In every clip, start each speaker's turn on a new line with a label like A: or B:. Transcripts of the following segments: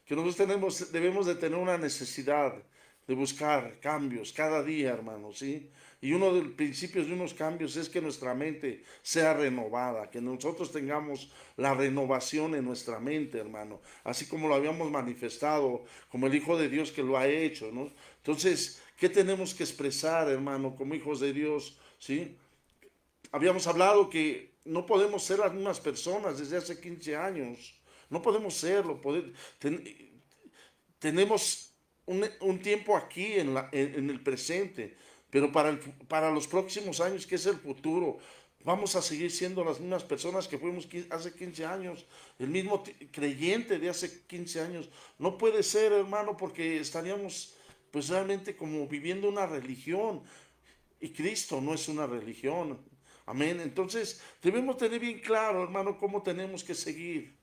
A: que nosotros debemos de tener una necesidad de buscar cambios cada día, hermano, ¿sí? Y uno de los principios de unos cambios es que nuestra mente sea renovada, que nosotros tengamos la renovación en nuestra mente, hermano, así como lo habíamos manifestado, como el Hijo de Dios que lo ha hecho, ¿no? Entonces, ¿qué tenemos que expresar, hermano, como hijos de Dios, ¿sí? Habíamos hablado que no podemos ser las mismas personas desde hace 15 años, no podemos serlo, tenemos un tiempo aquí en el presente, pero para los próximos años, que es el futuro, vamos a seguir siendo las mismas personas que fuimos hace 15 años, el mismo creyente de hace 15 años. No puede ser, hermano, porque estaríamos pues realmente como viviendo una religión, y Cristo no es una religión. Amén. Entonces debemos tener bien claro, hermano, cómo tenemos que seguir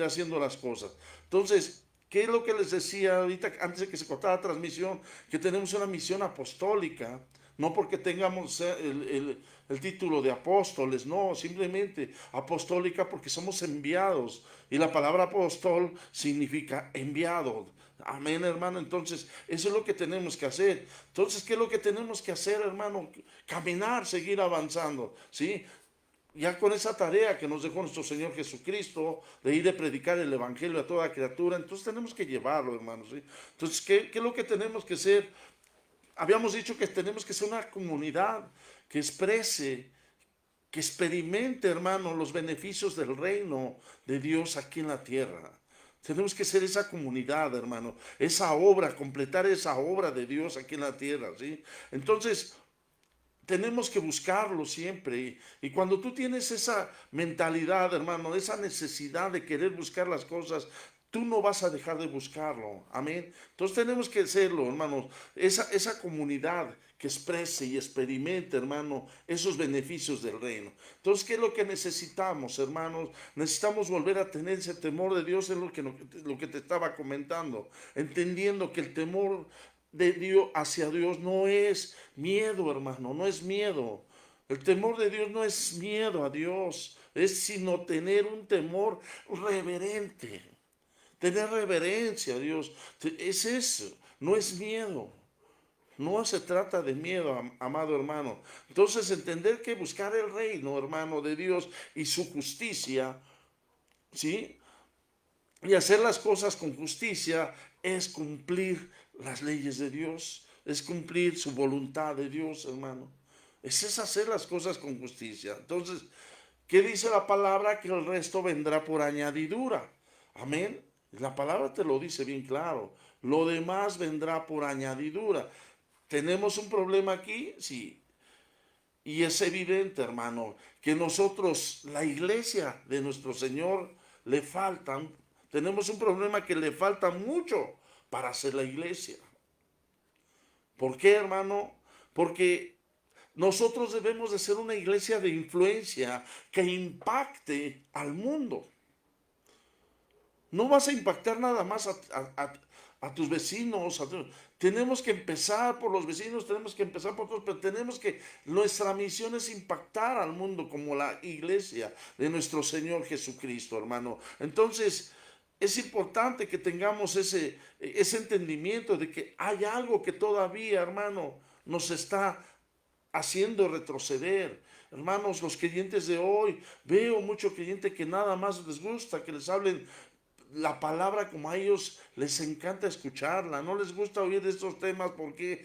A: haciendo las cosas. Entonces, ¿qué es lo que les decía ahorita antes de que se cortara la transmisión? Que tenemos una misión apostólica, no porque tengamos el título de apóstoles, no, simplemente apostólica porque somos enviados. Y la palabra apóstol significa enviado. Amén, hermano. Entonces, eso es lo que tenemos que hacer. Entonces, ¿qué es lo que tenemos que hacer, hermano? Caminar, seguir avanzando, ¿sí? Ya con esa tarea que nos dejó nuestro Señor Jesucristo, de ir a predicar el Evangelio a toda criatura, entonces tenemos que llevarlo, hermanos, ¿sí? Entonces, ¿qué es lo que tenemos que hacer? Habíamos dicho que tenemos que ser una comunidad que exprese, que experimente, hermano, los beneficios del reino de Dios aquí en la tierra. Tenemos que ser esa comunidad, hermano, esa obra, completar esa obra de Dios aquí en la tierra, ¿sí? Entonces, tenemos que buscarlo siempre. Y cuando tú tienes esa mentalidad, hermano, esa necesidad de querer buscar las cosas, tú no vas a dejar de buscarlo. Amén. Entonces tenemos que hacerlo, hermanos. Esa comunidad que exprese y experimente, hermano, esos beneficios del reino. Entonces, ¿qué es lo que necesitamos, hermanos? Necesitamos volver a tener ese temor de Dios, es lo que te estaba comentando. Entendiendo que el temor de Dios hacia Dios no es miedo, hermano, no es miedo. El temor de Dios no es miedo a Dios, es sino tener un temor reverente, tener reverencia a Dios. Es eso, no es miedo. No se trata de miedo, amado hermano. Entonces, entender que buscar el reino, hermano, de Dios y su justicia, ¿sí? Y hacer las cosas con justicia es cumplir las leyes de Dios, es cumplir su voluntad de Dios, hermano. Es hacer las cosas con justicia. Entonces, ¿qué dice la palabra? Que el resto vendrá por añadidura. Amén. La palabra te lo dice bien claro. Lo demás vendrá por añadidura. ¿Tenemos un problema aquí? Sí. Y es evidente, hermano, que nosotros, la iglesia de nuestro Señor, le faltan, tenemos un problema que le falta mucho para hacer la iglesia. ¿Por qué, hermano? Porque nosotros debemos de ser una iglesia de influencia que impacte al mundo. No vas a impactar nada más a tus vecinos. Tenemos que empezar por los vecinos, tenemos que empezar por todos, pero tenemos que, nuestra misión es impactar al mundo como la iglesia de nuestro Señor Jesucristo, hermano. Entonces, es importante que tengamos ese entendimiento de que hay algo que todavía, hermano, nos está haciendo retroceder. Hermanos, los creyentes de hoy, veo mucho creyente que nada más les gusta que les hablen la palabra como a ellos les encanta escucharla, no les gusta oír de estos temas porque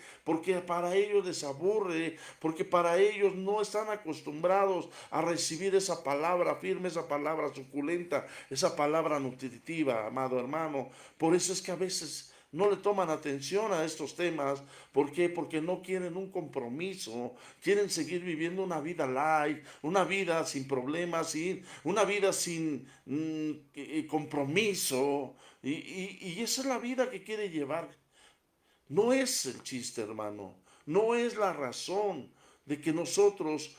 A: para ellos les aburre, porque para ellos no están acostumbrados a recibir esa palabra firme, esa palabra suculenta, esa palabra nutritiva, amado hermano. Por eso es que a veces no le toman atención a estos temas. ¿Por qué? Porque no quieren un compromiso, quieren seguir viviendo una vida light, una vida sin problemas, una vida sin compromiso. Y esa es la vida que quiere llevar. No es el chiste, hermano. No es la razón de que nosotros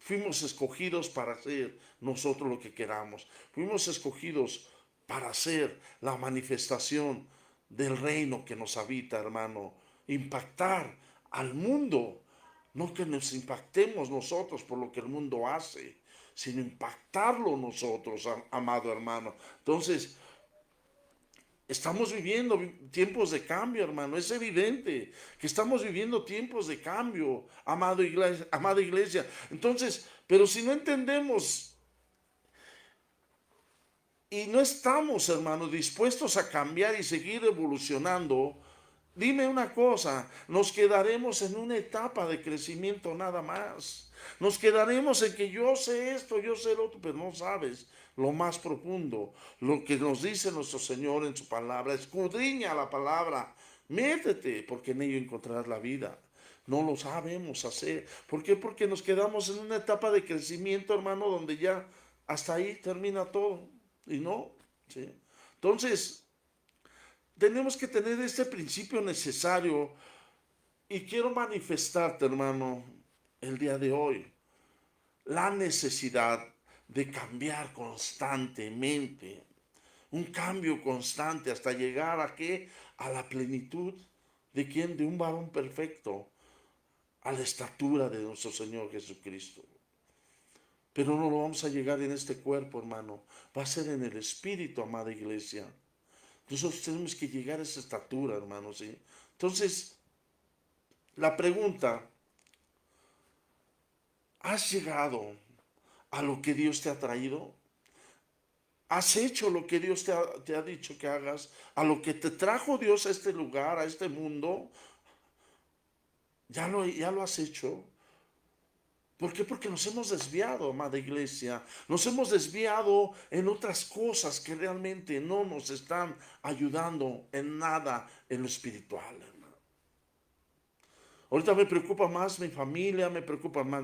A: fuimos escogidos para hacer nosotros lo que queramos. Fuimos escogidos para hacer la manifestación del reino que nos habita, hermano. Impactar al mundo. No que nos impactemos nosotros por lo que el mundo hace, sino impactarlo nosotros, amado hermano. Entonces, Estamos viviendo tiempos de cambio, hermano. Es evidente que estamos viviendo tiempos de cambio, amado iglesia, amada iglesia. Entonces, pero si no entendemos y no estamos, hermano, dispuestos a cambiar y seguir evolucionando, dime una cosa, nos quedaremos en una etapa de crecimiento nada más. Nos quedaremos en que yo sé esto, yo sé lo otro, pero no sabes lo más profundo, lo que nos dice nuestro Señor en su palabra. Escudriña la palabra, métete, porque en ello encontrarás la vida. No lo sabemos hacer. ¿Por qué? Porque nos quedamos en una etapa de crecimiento, hermano, donde ya hasta ahí termina todo. Y no, ¿sí? Entonces, tenemos que tener este principio necesario y quiero manifestarte, hermano, el día de hoy, la necesidad de cambiar constantemente, un cambio constante hasta llegar a qué, a la plenitud de quién, de un varón perfecto, a la estatura de nuestro Señor Jesucristo. Pero no lo vamos a llegar en este cuerpo, hermano, va a ser en el espíritu, amada iglesia. Nosotros tenemos que llegar a esa estatura, hermano, ¿sí? Entonces, la pregunta, ¿has llegado a lo que Dios te ha traído? ¿Has hecho lo que Dios te ha dicho que hagas? ¿A lo que te trajo Dios a este lugar, a este mundo? ¿Ya lo has hecho? ¿Por qué? Porque nos hemos desviado, amada iglesia. Nos hemos desviado en otras cosas que realmente no nos están ayudando en nada en lo espiritual. Ahorita me preocupa más mi familia, me preocupa más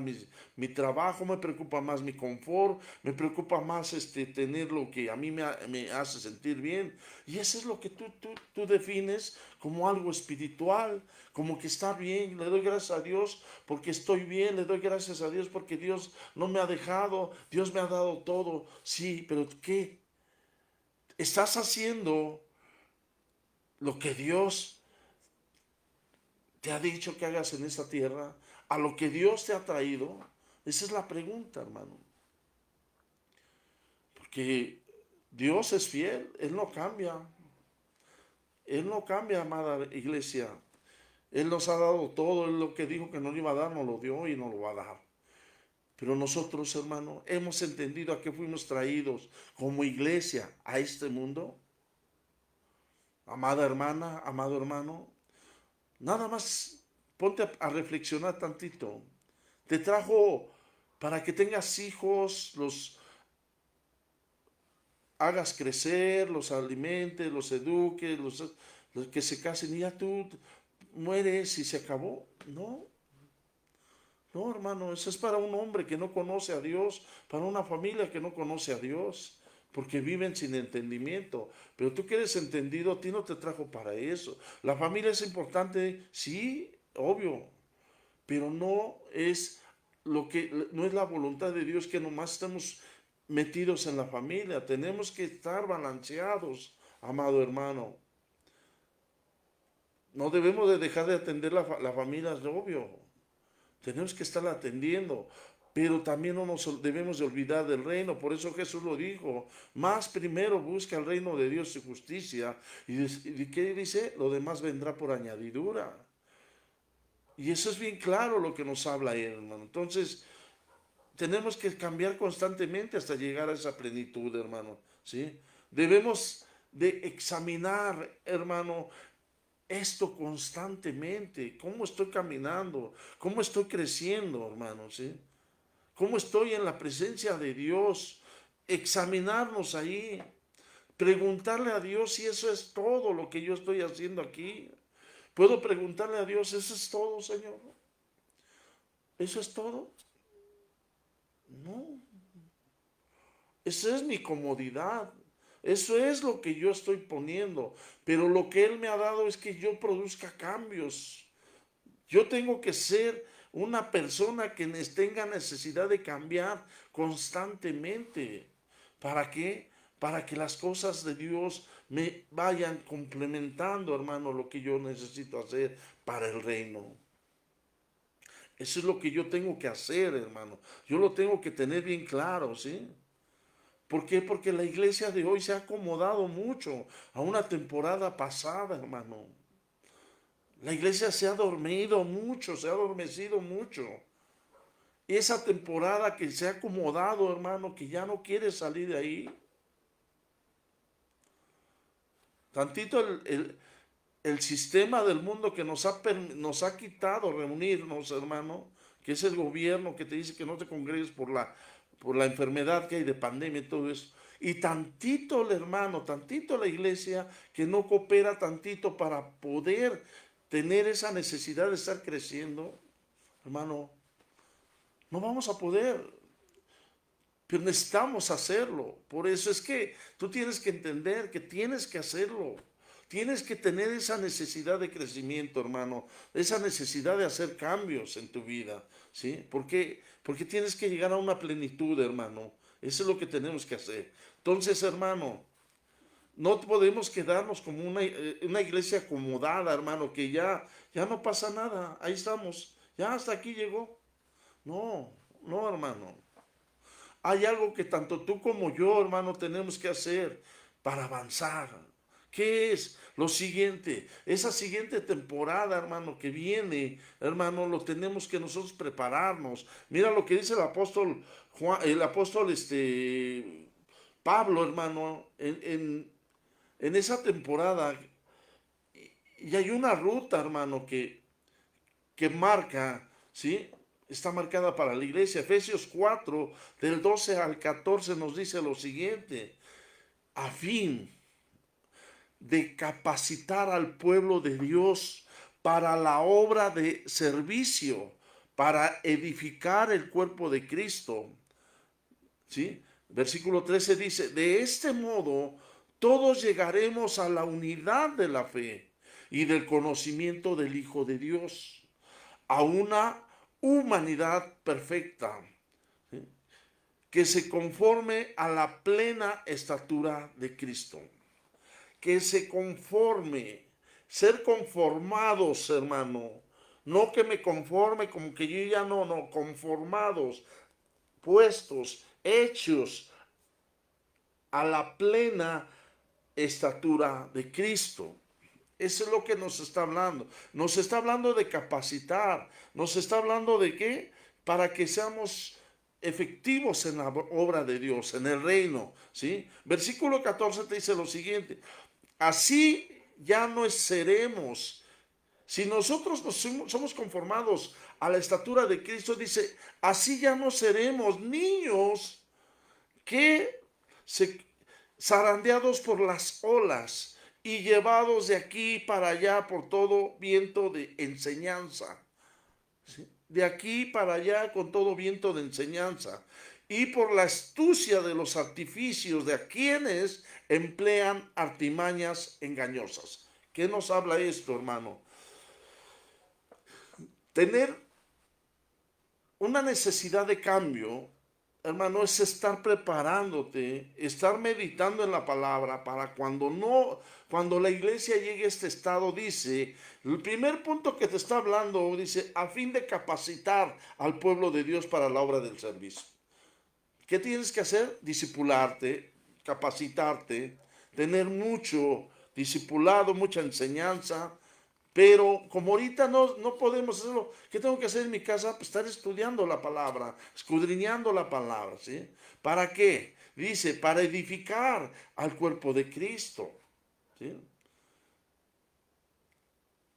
A: mi trabajo, me preocupa más mi confort, me preocupa más tener lo que a mí me hace sentir bien. Y eso es lo que tú defines como algo espiritual, como que está bien. Le doy gracias a Dios porque estoy bien, le doy gracias a Dios porque Dios no me ha dejado, Dios me ha dado todo. Sí, pero ¿qué? ¿Estás haciendo lo que Dios te ha dicho que hagas en esta tierra, a lo que Dios te ha traído? Esa es la pregunta, hermano. Porque Dios es fiel, Él no cambia. Él no cambia, amada iglesia. Él nos ha dado todo, Él lo que dijo que nos iba a dar, nos lo dio y nos lo va a dar. Pero nosotros, hermano, hemos entendido a qué fuimos traídos como iglesia a este mundo. Amada hermana, amado hermano, nada más ponte a reflexionar tantito. Te trajo para que tengas hijos, los hagas crecer, los alimentes, los eduques, los que se casen y ya tú mueres y se acabó. No, no, hermano, eso es para un hombre que no conoce a Dios, para una familia que no conoce a Dios, porque viven sin entendimiento. Pero tú que eres entendido, a ti no te trajo para eso. La familia es importante, sí, obvio, pero no es la voluntad de Dios que nomás estemos metidos en la familia. Tenemos que estar balanceados, amado hermano. No debemos de dejar de atender la familia, es obvio. Tenemos que estar atendiendo, pero también no nos debemos de olvidar del reino. Por eso Jesús lo dijo, más primero busca el reino de Dios y justicia. ¿Y qué dice? Lo demás vendrá por añadidura. Y eso es bien claro lo que nos habla él, hermano. Entonces, tenemos que cambiar constantemente hasta llegar a esa plenitud, hermano, ¿sí? Debemos de examinar, hermano, esto constantemente. ¿Cómo estoy caminando? ¿Cómo estoy creciendo, hermano? ¿Sí? ¿Cómo estoy en la presencia de Dios? Examinarnos ahí. Preguntarle a Dios si eso es todo lo que yo estoy haciendo aquí. Puedo preguntarle a Dios, ¿eso es todo, Señor? ¿Eso es todo? No. Esa es mi comodidad. Eso es lo que yo estoy poniendo. Pero lo que Él me ha dado es que yo produzca cambios. Yo tengo que ser una persona que tenga necesidad de cambiar constantemente. ¿Para qué? Para que las cosas de Dios me vayan complementando, hermano, lo que yo necesito hacer para el reino. Eso es lo que yo tengo que hacer, hermano. Yo lo tengo que tener bien claro, ¿sí? ¿Por qué? Porque la iglesia de hoy se ha acomodado mucho a una temporada pasada, hermano. La iglesia se ha dormido mucho, se ha adormecido mucho. Esa temporada que se ha acomodado, hermano, que ya no quiere salir de ahí. Tantito el sistema del mundo que nos ha quitado reunirnos, hermano, que es el gobierno que te dice que no te congregues por la enfermedad que hay de pandemia y todo eso. Y tantito el hermano, tantito la iglesia que no coopera tantito para poder tener esa necesidad de estar creciendo, hermano, no vamos a poder. Pero necesitamos hacerlo. Por eso es que tú tienes que entender que tienes que hacerlo. Tienes que tener esa necesidad de crecimiento, hermano. Esa necesidad de hacer cambios en tu vida. ¿Sí? Porque tienes que llegar a una plenitud, hermano. Eso es lo que tenemos que hacer. Entonces, hermano, no podemos quedarnos como una iglesia acomodada, hermano, que ya no pasa nada. Ahí estamos. Ya hasta aquí llegó. No, no, hermano. Hay algo que tanto tú como yo, hermano, tenemos que hacer para avanzar. ¿Qué es? Lo siguiente, esa siguiente temporada, hermano, que viene, hermano, lo tenemos que nosotros prepararnos. Mira lo que dice el apóstol Juan, el apóstol Pablo, hermano, en esa temporada. Y hay una ruta, hermano, que marca, ¿sí? Está marcada para la iglesia. Efesios 4, del 12 al 14 nos dice lo siguiente: a fin de capacitar al pueblo de Dios para la obra de servicio, para edificar el cuerpo de Cristo. ¿Sí? Versículo 13 dice: de este modo todos llegaremos a la unidad de la fe y del conocimiento del Hijo de Dios, a una humanidad perfecta, ¿sí? Que se conforme a la plena estatura de Cristo. Que se conforme, ser conformados, hermano. No que me conforme como que yo ya no, conformados, puestos, hechos a la plena estatura de Cristo. Eso es lo que nos está hablando. Nos está hablando de capacitar. Nos está hablando de qué? Para que seamos efectivos en la obra de Dios, en el reino. ¿Sí? Versículo 14 te dice lo siguiente: así ya no seremos. Si nosotros somos conformados a la estatura de Cristo, dice, así ya no seremos niños que se zarandeados por las olas y llevados de aquí para allá por todo viento de enseñanza. ¿Sí? De aquí para allá con todo viento de enseñanza. Y por la astucia de los artificios de a quienes emplean artimañas engañosas. ¿Qué nos habla esto, hermano? Tener una necesidad de cambio, hermano, es estar preparándote, estar meditando en la palabra para cuando la iglesia llegue a este estado, dice, el primer punto que te está hablando, dice, a fin de capacitar al pueblo de Dios para la obra del servicio. ¿Qué tienes que hacer? Discipularte, capacitarte, tener mucho discipulado, mucha enseñanza. Pero como ahorita no podemos hacerlo, ¿qué tengo que hacer en mi casa? Pues estar estudiando la palabra, escudriñando la palabra, ¿sí? ¿Para qué? Dice, para edificar al cuerpo de Cristo, ¿sí?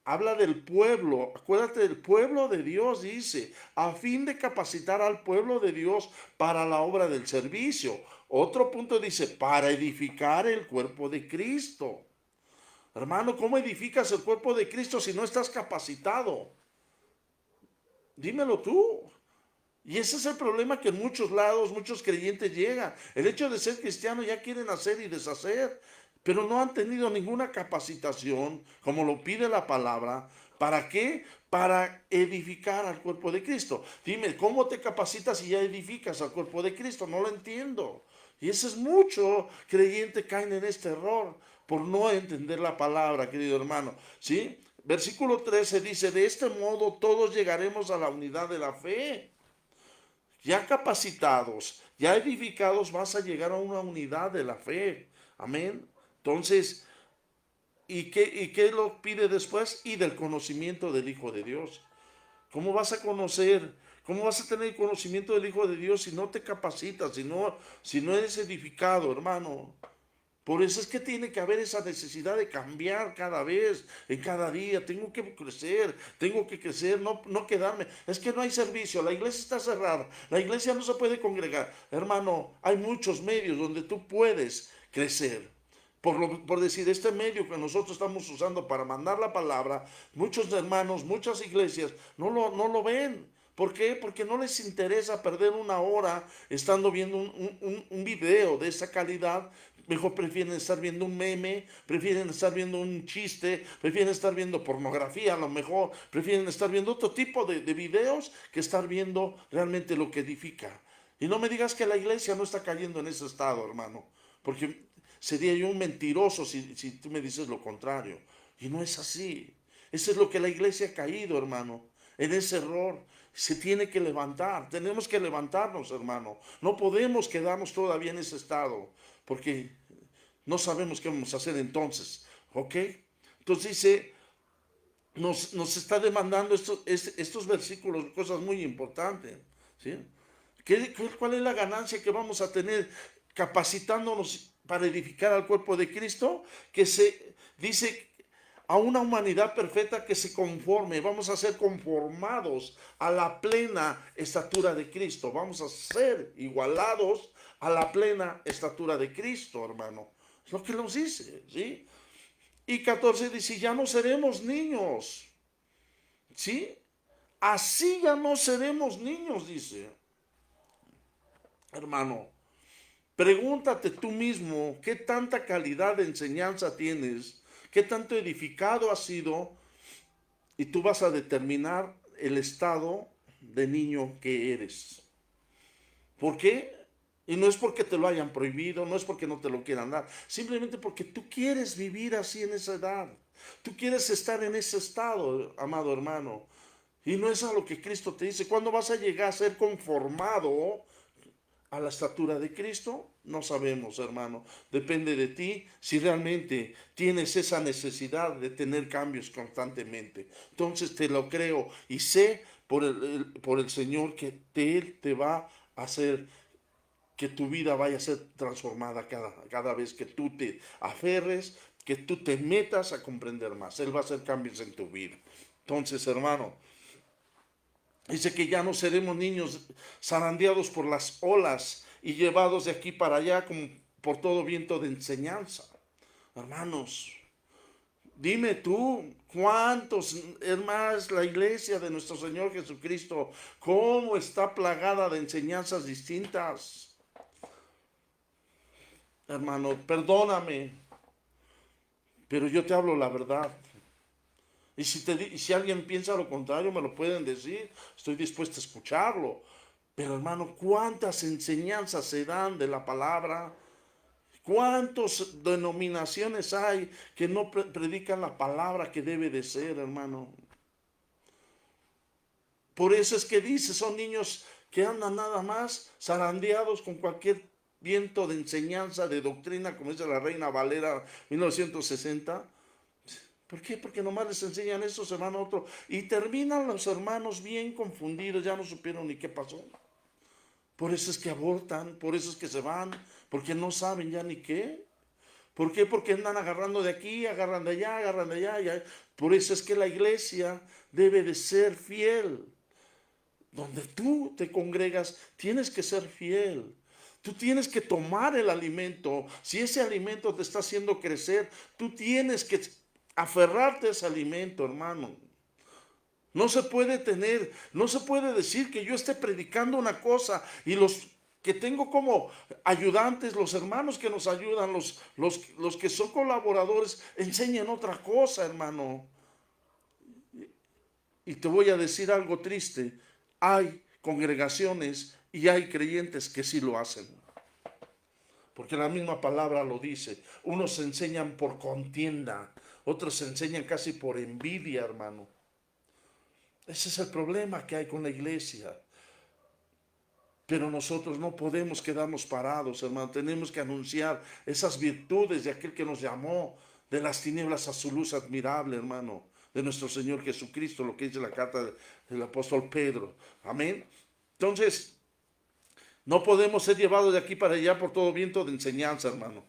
A: Habla del pueblo, acuérdate del pueblo de Dios, dice, a fin de capacitar al pueblo de Dios para la obra del servicio. Otro punto dice, para edificar el cuerpo de Cristo. Hermano, ¿cómo edificas el cuerpo de Cristo si no estás capacitado? Dímelo tú. Y ese es el problema que en muchos lados, muchos creyentes llegan. El hecho de ser cristiano ya quieren hacer y deshacer, pero no han tenido ninguna capacitación, como lo pide la palabra. ¿Para qué? Para edificar al cuerpo de Cristo. Dime, ¿cómo te capacitas y ya edificas al cuerpo de Cristo? No lo entiendo. Y ese es mucho creyente caen en este error por no entender la palabra, querido hermano. ¿Sí? Versículo 13 dice, de este modo todos llegaremos a la unidad de la fe. Ya capacitados, Ya edificados vas a llegar a una unidad de la fe. Amén. Entonces, ¿y qué lo pide después? Y del conocimiento del Hijo de Dios. ¿Cómo vas a conocer? ¿Cómo vas a tener conocimiento del Hijo de Dios si no te capacitas, si no eres edificado, hermano? Por eso es que tiene que haber esa necesidad de cambiar cada vez, en cada día. Tengo que crecer, no quedarme. Es que no hay servicio, la iglesia está cerrada, la iglesia no se puede congregar. Hermano, hay muchos medios donde tú puedes crecer. Por decir, este medio que nosotros estamos usando para mandar la palabra, muchos hermanos, muchas iglesias no lo ven. ¿Por qué? Porque no les interesa perder una hora estando viendo un video de esa calidad. Mejor prefieren estar viendo un meme, prefieren estar viendo un chiste, prefieren estar viendo pornografía, a lo mejor prefieren estar viendo otro tipo de videos que estar viendo realmente lo que edifica. Y no me digas que la iglesia no está cayendo en ese estado, hermano, porque sería yo un mentiroso si tú me dices lo contrario. Y no es así. Eso es lo que la iglesia ha caído, hermano, en ese error. Se tiene que levantar, tenemos que levantarnos, hermano. No podemos quedarnos todavía en ese estado, porque no sabemos qué vamos a hacer entonces, ¿ok? Entonces dice, nos está demandando estos versículos, cosas muy importantes, ¿sí? ¿Cuál es la ganancia que vamos a tener capacitándonos para edificar al cuerpo de Cristo? Que se dice a una humanidad perfecta que se conforme, vamos a ser conformados a la plena estatura de Cristo, vamos a ser igualados a la plena estatura de Cristo, hermano. Es lo que nos dice, ¿sí? Y 14 dice, ya no seremos niños, ¿sí? Así ya no seremos niños, dice. Hermano, pregúntate tú mismo qué tanta calidad de enseñanza tienes, qué tanto edificado has sido, y tú vas a determinar el estado de niño que eres. ¿Por qué? Y no es porque te lo hayan prohibido, no es porque no te lo quieran dar, simplemente porque tú quieres vivir así en esa edad. Tú quieres estar en ese estado, amado hermano. Y no es a lo que Cristo te dice. ¿Cuándo vas a llegar a ser conformado a la estatura de Cristo? No sabemos, hermano. Depende de ti si realmente tienes esa necesidad de tener cambios constantemente. Entonces te lo creo y sé por el Señor que Él te va a hacer que tu vida vaya a ser transformada cada vez que tú te aferres, que tú te metas a comprender más. Él va a hacer cambios en tu vida. Entonces, hermano, dice que ya no seremos niños zarandeados por las olas y llevados de aquí para allá como por todo viento de enseñanza. Hermanos, dime tú, ¿cuántos es más la iglesia de nuestro Señor Jesucristo? ¿Cómo está plagada de enseñanzas distintas? Hermano, perdóname, pero yo te hablo la verdad. Y si alguien piensa lo contrario, me lo pueden decir. Estoy dispuesto a escucharlo. Pero hermano, ¿cuántas enseñanzas se dan de la palabra? ¿Cuántas denominaciones hay que no predican la palabra que debe de ser, hermano? Por eso es que dice, son niños que andan nada más zarandeados con cualquier viento de enseñanza, de doctrina, como dice la Reina Valera 1960. ¿Por qué? Porque nomás les enseñan eso, se van a otro. Y terminan los hermanos bien confundidos, ya no supieron ni qué pasó. Por eso es que abortan, por eso es que se van, porque no saben ya ni qué. ¿Por qué? Porque andan agarrando de aquí, agarran de allá, agarran de allá. Por eso es que la iglesia debe de ser fiel. Donde tú te congregas, tienes que ser fiel. Tú tienes que tomar el alimento. Si ese alimento te está haciendo crecer, tú tienes que aferrarte a ese alimento, hermano. No se puede decir que yo esté predicando una cosa y los que tengo como ayudantes, los hermanos que nos ayudan, los que son colaboradores, enseñen otra cosa, hermano. Y te voy a decir algo triste. Hay congregaciones y hay creyentes que sí lo hacen. Porque la misma palabra lo dice. Unos enseñan por contienda, otros enseñan casi por envidia, hermano. Ese es el problema que hay con la iglesia. Pero nosotros no podemos quedarnos parados, hermano. Tenemos que anunciar esas virtudes de aquel que nos llamó de las tinieblas a su luz admirable, hermano, de nuestro Señor Jesucristo, lo que dice la carta del apóstol Pedro. Amén. Entonces, no podemos ser llevados de aquí para allá por todo viento de enseñanza, hermano.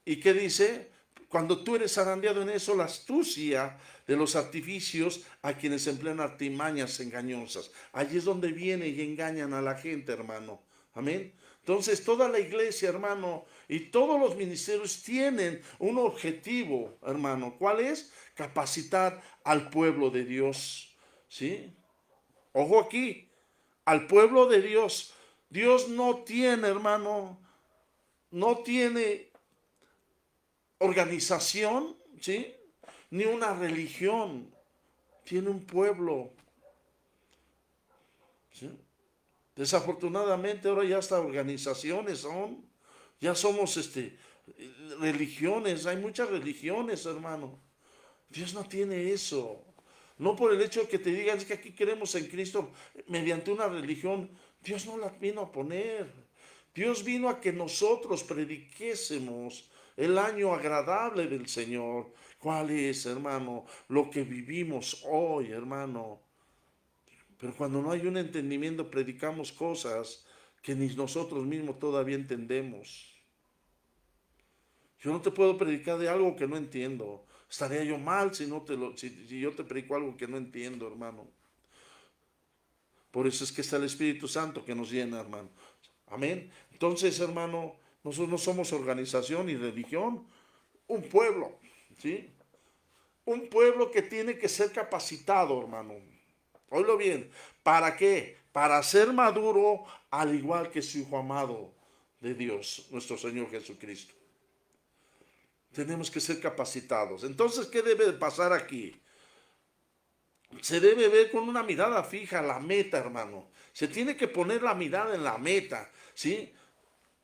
A: ¿Y qué dice? Cuando tú eres zarandeado en eso, la astucia de los artificios a quienes emplean artimañas engañosas. Allí es donde vienen y engañan a la gente, hermano. Amén. Entonces, toda la iglesia, hermano, y todos los ministerios tienen un objetivo, hermano. ¿Cuál es? Capacitar al pueblo de Dios. ¿Sí? Ojo aquí, al pueblo de Dios. Dios no tiene, hermano, no tiene organización, ¿sí? Ni una religión, tiene un pueblo, ¿sí? Desafortunadamente ahora ya hasta organizaciones son, ya somos religiones, hay muchas religiones, hermano. Dios no tiene eso. No por el hecho de que te digan es que aquí queremos en Cristo mediante una religión, Dios no la vino a poner. Dios vino a que nosotros prediquésemos el año agradable del Señor. ¿Cuál es, hermano? Lo que vivimos hoy, hermano. Pero cuando no hay un entendimiento, predicamos cosas que ni nosotros mismos todavía entendemos. Yo no te puedo predicar de algo que no entiendo. Estaría yo mal si yo te predico algo que no entiendo, hermano. Por eso es que está el Espíritu Santo que nos llena, hermano. Amén. Entonces, hermano, nosotros no somos organización y religión, un pueblo, ¿sí? Un pueblo que tiene que ser capacitado, hermano. Oílo bien. ¿Para qué? Para ser maduro, al igual que su Hijo amado de Dios, nuestro Señor Jesucristo. Tenemos que ser capacitados. Entonces, ¿qué debe de pasar aquí? Se debe ver con una mirada fija la meta, hermano. Se tiene que poner la mirada en la meta, ¿sí?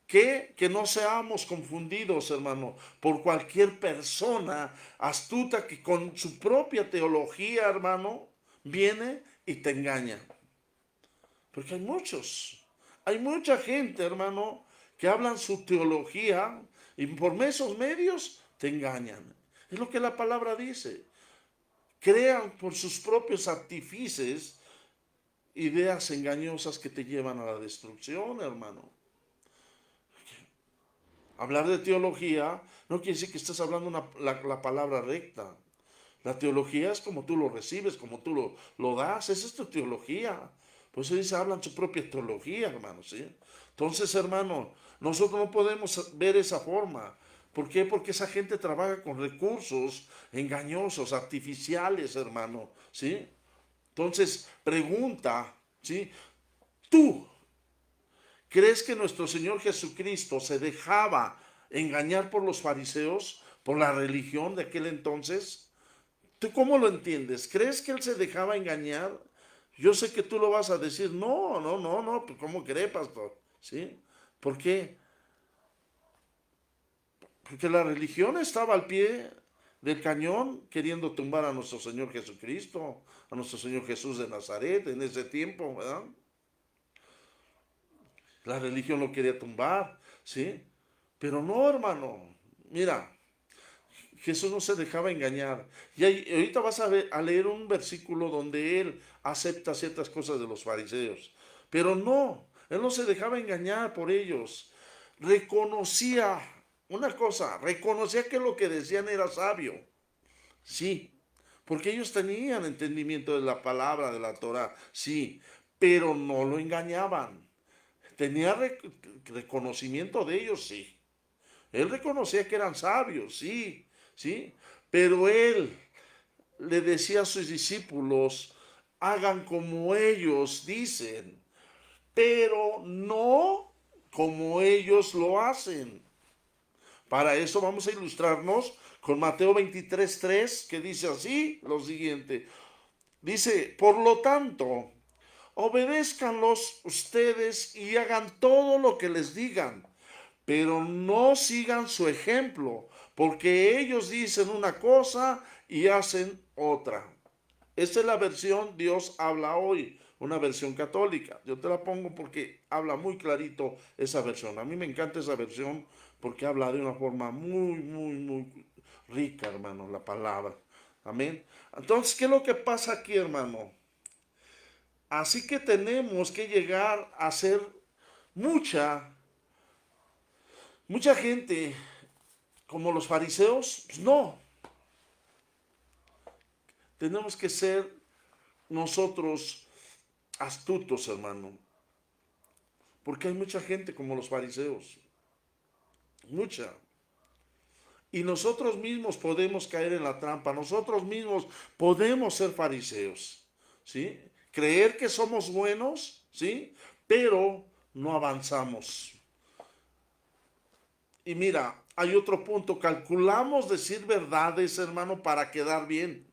A: Que no seamos confundidos, hermano, por cualquier persona astuta que con su propia teología, hermano, viene y te engaña. Porque hay mucha gente, hermano, que hablan su teología y por esos medios te engañan. Es lo que la palabra dice. Crean por sus propios artífices ideas engañosas que te llevan a la destrucción, hermano. Hablar de teología no quiere decir que estés hablando la palabra recta. La teología es como tú lo recibes, como tú lo das. Esa es tu teología. Por eso dice, hablan su propia teología, hermano, ¿sí? Entonces, hermano, nosotros no podemos ver esa forma. ¿Por qué? Porque esa gente trabaja con recursos engañosos, artificiales, hermano, ¿sí? Entonces, pregunta, ¿sí? ¿Tú crees que nuestro Señor Jesucristo se dejaba engañar por los fariseos, por la religión de aquel entonces? ¿Tú cómo lo entiendes? ¿Crees que Él se dejaba engañar? Yo sé que tú lo vas a decir, no, no, no, no, pues ¿cómo cree, pastor? ¿Sí? ¿Por qué? Porque la religión estaba al pie del cañón queriendo tumbar a nuestro Señor Jesucristo, a nuestro Señor Jesús de Nazaret en ese tiempo, ¿verdad? La religión lo quería tumbar, ¿sí? Pero no, hermano. Mira, Jesús no se dejaba engañar. Y ahorita vas a leer un versículo donde él acepta ciertas cosas de los fariseos. Pero no, él no se dejaba engañar por ellos. Reconocía una cosa, reconocía que lo que decían era sabio. Sí, porque ellos tenían entendimiento de la palabra de la Torah, sí, pero no lo engañaban. Tenía reconocimiento de ellos, sí. Él reconocía que eran sabios, sí, sí, pero él le decía a sus discípulos, hagan como ellos dicen, pero no como ellos lo hacen. Para eso vamos a ilustrarnos con Mateo 23:3, que dice así lo siguiente. Dice, por lo tanto, obedézcanlos ustedes y hagan todo lo que les digan, pero no sigan su ejemplo, porque ellos dicen una cosa y hacen otra. Esta es la versión Dios habla hoy, una versión católica. Yo te la pongo porque habla muy clarito esa versión. A mí me encanta esa versión porque habla de una forma muy rica, hermano, la palabra. Amén. Entonces, ¿qué es lo que pasa aquí, hermano? Así que tenemos que llegar a ser mucha gente como los fariseos. Pues no, tenemos que ser nosotros astutos, hermano. Porque hay mucha gente como los fariseos. Mucha. Y nosotros mismos podemos caer en la trampa. Nosotros mismos podemos ser fariseos. ¿Sí? Creer que somos buenos, ¿sí? Pero no avanzamos. Y mira, hay otro punto. Calculamos decir verdades, hermano, para quedar bien.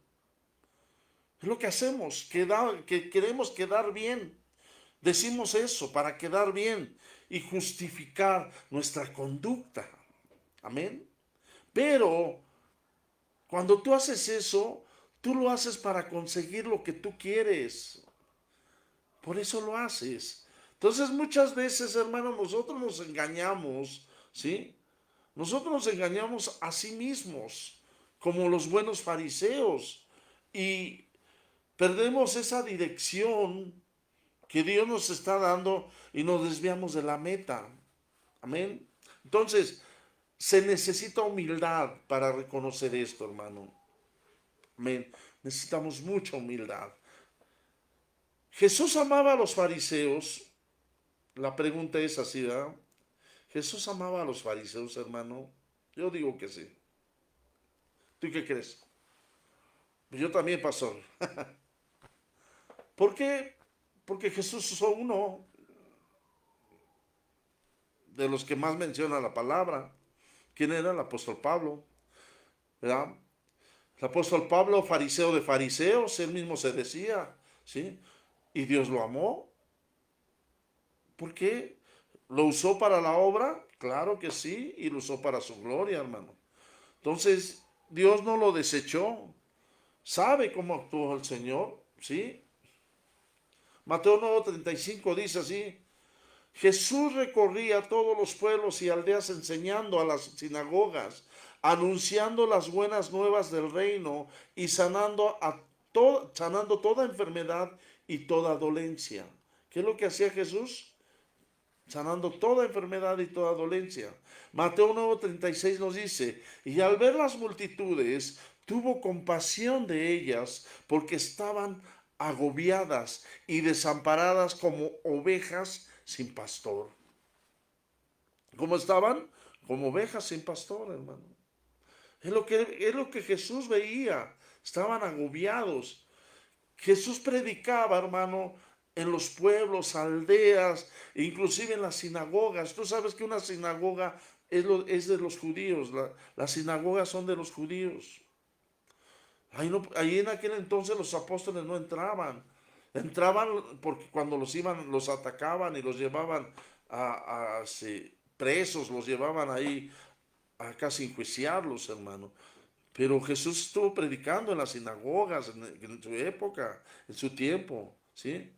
A: Es lo que hacemos. Que queremos quedar bien. Decimos eso para quedar bien y justificar nuestra conducta. Amén. Pero cuando tú haces eso, tú lo haces para conseguir lo que tú quieres. Por eso lo haces. Entonces muchas veces, hermano, nosotros nos engañamos, ¿sí? Nosotros nos engañamos a sí mismos, como los buenos fariseos, y perdemos esa dirección que Dios nos está dando y nos desviamos de la meta. Amén. Entonces, se necesita humildad para reconocer esto, hermano. Amén. Necesitamos mucha humildad. Jesús amaba a los fariseos. La pregunta es así, ¿verdad? Jesús amaba a los fariseos, hermano. Yo digo que sí. ¿Tú qué crees? Yo también, pastor. ¿Por qué? Porque Jesús usó uno de los que más menciona la palabra. ¿Quién era? El apóstol Pablo, ¿verdad? El apóstol Pablo, fariseo de fariseos, él mismo se decía, ¿sí? Y Dios lo amó. ¿Por qué? ¿Lo usó para la obra? Claro que sí, y lo usó para su gloria, hermano. Entonces, Dios no lo desechó. ¿Sabe cómo actuó el Señor? ¿Sí? Mateo 9:35 dice así: Jesús recorría todos los pueblos y aldeas enseñando a las sinagogas, anunciando las buenas nuevas del reino y sanando toda enfermedad y toda dolencia. ¿Qué es lo que hacía Jesús? Sanando toda enfermedad y toda dolencia. Mateo 9:36 nos dice: y al ver las multitudes, tuvo compasión de ellas, porque estaban agobiadas y desamparadas como ovejas sin pastor. ¿Cómo estaban? Como ovejas sin pastor, hermano. Es lo que Jesús veía. Estaban agobiados. Jesús predicaba, hermano, en los pueblos, aldeas, inclusive en las sinagogas. Tú sabes que una sinagoga es de los judíos. Las sinagogas son de los judíos. Ahí, no, ahí en aquel entonces los apóstoles no entraban. Entraban porque cuando los atacaban y los llevaban sí, presos, los llevaban ahí a casi enjuiciarlos, hermano. Pero Jesús estuvo predicando en las sinagogas en su época, en su tiempo, ¿sí?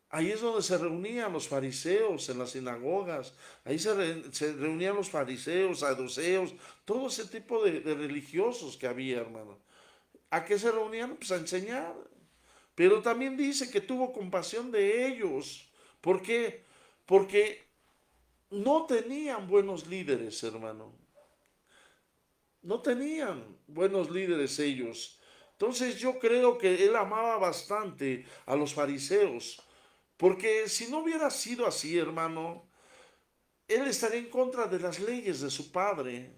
A: Ahí es donde se reunían los fariseos, en las sinagogas. Ahí se reunían los fariseos, saduceos, todo ese tipo de religiosos que había, hermano. ¿A qué se reunían? Pues a enseñar. Pero también dice que tuvo compasión de ellos. ¿Por qué? Porque no tenían buenos líderes, hermano. No tenían buenos líderes ellos. Entonces yo creo que él amaba bastante a los fariseos. Porque si no hubiera sido así, hermano, él estaría en contra de las leyes de su padre.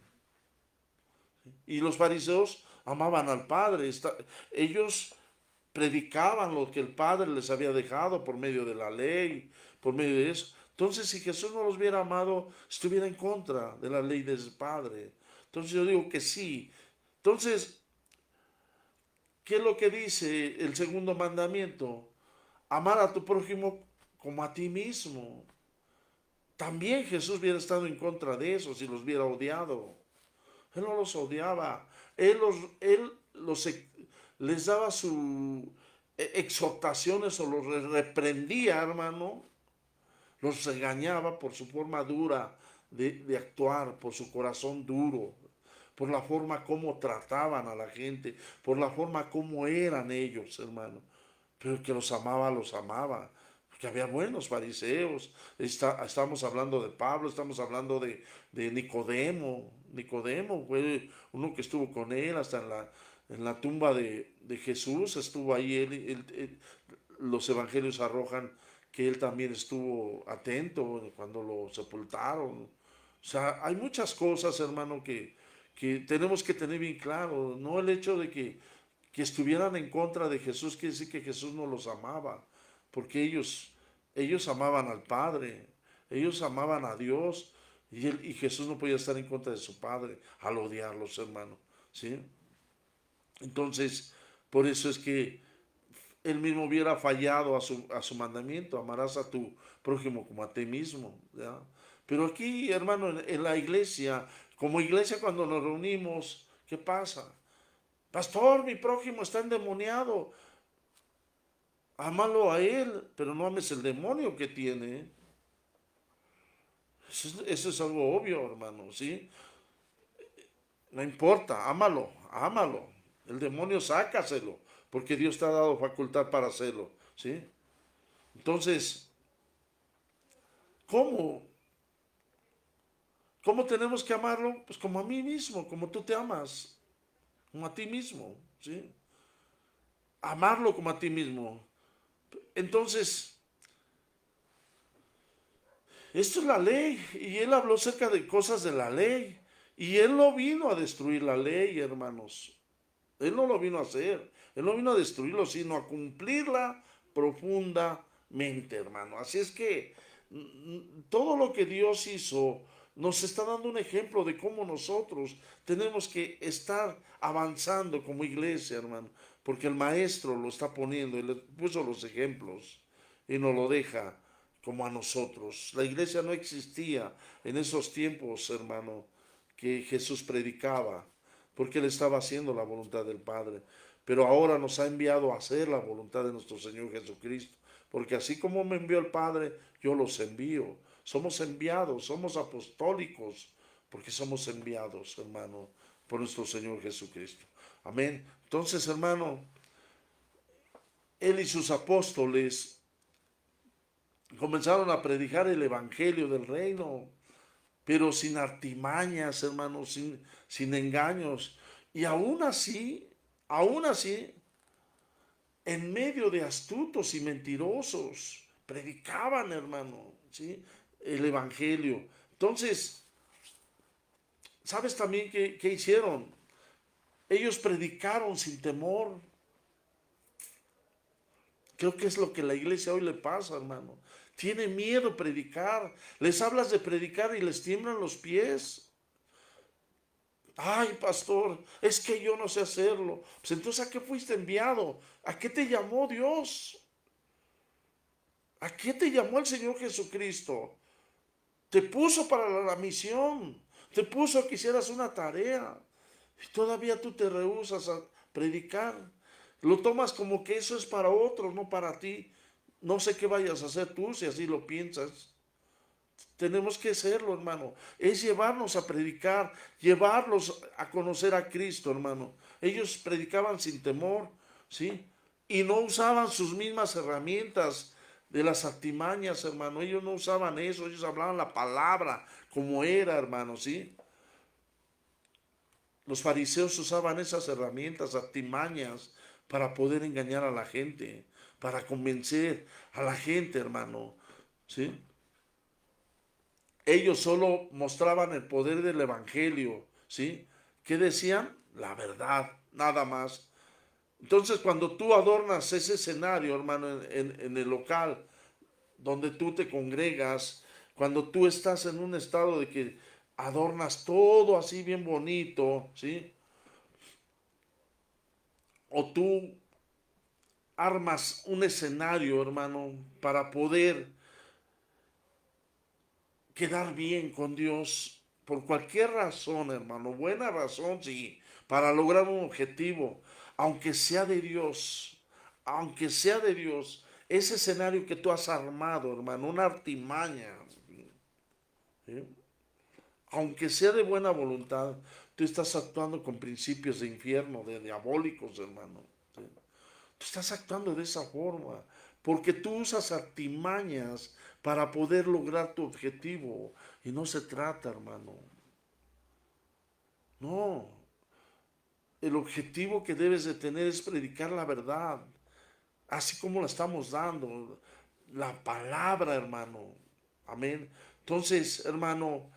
A: Y los fariseos amaban al padre. Ellos predicaban lo que el Padre les había dejado por medio de la ley, por medio de eso. Entonces, si Jesús no los hubiera amado, estuviera en contra de la ley de su Padre. Entonces yo digo que sí. Entonces, ¿qué es lo que dice el segundo mandamiento? Amar a tu prójimo como a ti mismo. También Jesús hubiera estado en contra de eso si los hubiera odiado. Él no los odiaba. Él les daba exhortaciones o los reprendía, hermano, los regañaba por su forma dura de actuar, por su corazón duro, por la forma como trataban a la gente, por la forma como eran ellos, hermano. Pero que los amaba, los amaba. Porque había buenos fariseos. Estamos hablando de Pablo, estamos hablando de Nicodemo. Nicodemo fue uno que estuvo con él hasta en la tumba de Jesús. Estuvo ahí los evangelios arrojan que él también estuvo atento cuando lo sepultaron. O sea, hay muchas cosas, hermano, que tenemos que tener bien claro. No el hecho de que estuvieran en contra de Jesús quiere decir que Jesús no los amaba, porque ellos amaban al Padre, ellos amaban a Dios, y Jesús no podía estar en contra de su Padre al odiarlos, hermano. ¿Sí? Entonces, por eso es que él mismo hubiera fallado a su mandamiento: amarás a tu prójimo como a ti mismo. ¿Ya? Pero aquí, hermano, en la iglesia, como iglesia, cuando nos reunimos, ¿qué pasa? Pastor, mi prójimo está endemoniado. Ámalo a él, pero no ames el demonio que tiene. Eso es algo obvio, hermano, ¿sí? No importa, ámalo, ámalo. El demonio sácaselo, porque Dios te ha dado facultad para hacerlo, ¿sí? Entonces, ¿cómo? ¿Cómo tenemos que amarlo? Pues como a mí mismo, como tú te amas, como a ti mismo, ¿sí? Amarlo como a ti mismo. Entonces, esto es la ley, y él habló acerca de cosas de la ley, y él no vino a destruir la ley, hermanos. Él no lo vino a hacer, él no vino a destruirlo, sino a cumplirla profundamente, hermano. Así es que todo lo que Dios hizo nos está dando un ejemplo de cómo nosotros tenemos que estar avanzando como iglesia, hermano, porque el maestro lo está poniendo, él puso los ejemplos y nos lo deja como a nosotros. La iglesia no existía en esos tiempos, hermano, que Jesús predicaba, porque él estaba haciendo la voluntad del Padre. Pero ahora nos ha enviado a hacer la voluntad de nuestro Señor Jesucristo, porque así como me envió el Padre, yo los envío. Somos enviados, somos apostólicos, porque somos enviados, hermano, por nuestro Señor Jesucristo. Amén. Entonces, hermano, él y sus apóstoles comenzaron a predicar el evangelio del reino, pero sin artimañas, hermanos, sin engaños. Y aún así, en medio de astutos y mentirosos, predicaban, hermano, ¿sí? El evangelio. Entonces, ¿sabes también qué hicieron? Ellos predicaron sin temor. Creo que es lo que a la iglesia hoy le pasa, hermano. Tiene miedo predicar. Les hablas de predicar y les tiemblan los pies. Ay, pastor, es que yo no sé hacerlo. Pues entonces, ¿a qué fuiste enviado? ¿A qué te llamó Dios? ¿A qué te llamó el Señor Jesucristo? Te puso para la misión. Te puso a que hicieras una tarea. Y todavía tú te rehusas a predicar. Lo tomas como que eso es para otros, no para ti. No sé qué vayas a hacer tú si así lo piensas. Tenemos que hacerlo, hermano. Es llevarnos a predicar, llevarlos a conocer a Cristo, hermano. Ellos predicaban sin temor, ¿sí? Y no usaban sus mismas herramientas de las artimañas, hermano. Ellos no usaban eso, ellos hablaban la palabra como era, hermano, ¿sí? Los fariseos usaban esas herramientas, artimañas, para poder engañar a la gente, para convencer a la gente, hermano, ¿sí? Ellos solo mostraban el poder del evangelio, ¿sí? ¿Qué decían? La verdad, nada más. Entonces, cuando tú adornas ese escenario, hermano, en el local donde tú te congregas, cuando tú estás en un estado de que adornas todo así bien bonito, ¿sí? O tú armas un escenario, hermano, para poder quedar bien con Dios por cualquier razón, hermano, buena razón, sí, para lograr un objetivo, aunque sea de Dios, aunque sea de Dios, ese escenario que tú has armado, hermano, una artimaña, ¿sí? Aunque sea de buena voluntad, tú estás actuando con principios de infierno, de diabólicos, hermano. ¿Sí? Tú estás actuando de esa forma, porque tú usas artimañas para poder lograr tu objetivo. Y no se trata, hermano. No. El objetivo que debes de tener es predicar la verdad, así como la estamos dando, la palabra, hermano. Amén. Entonces, hermano,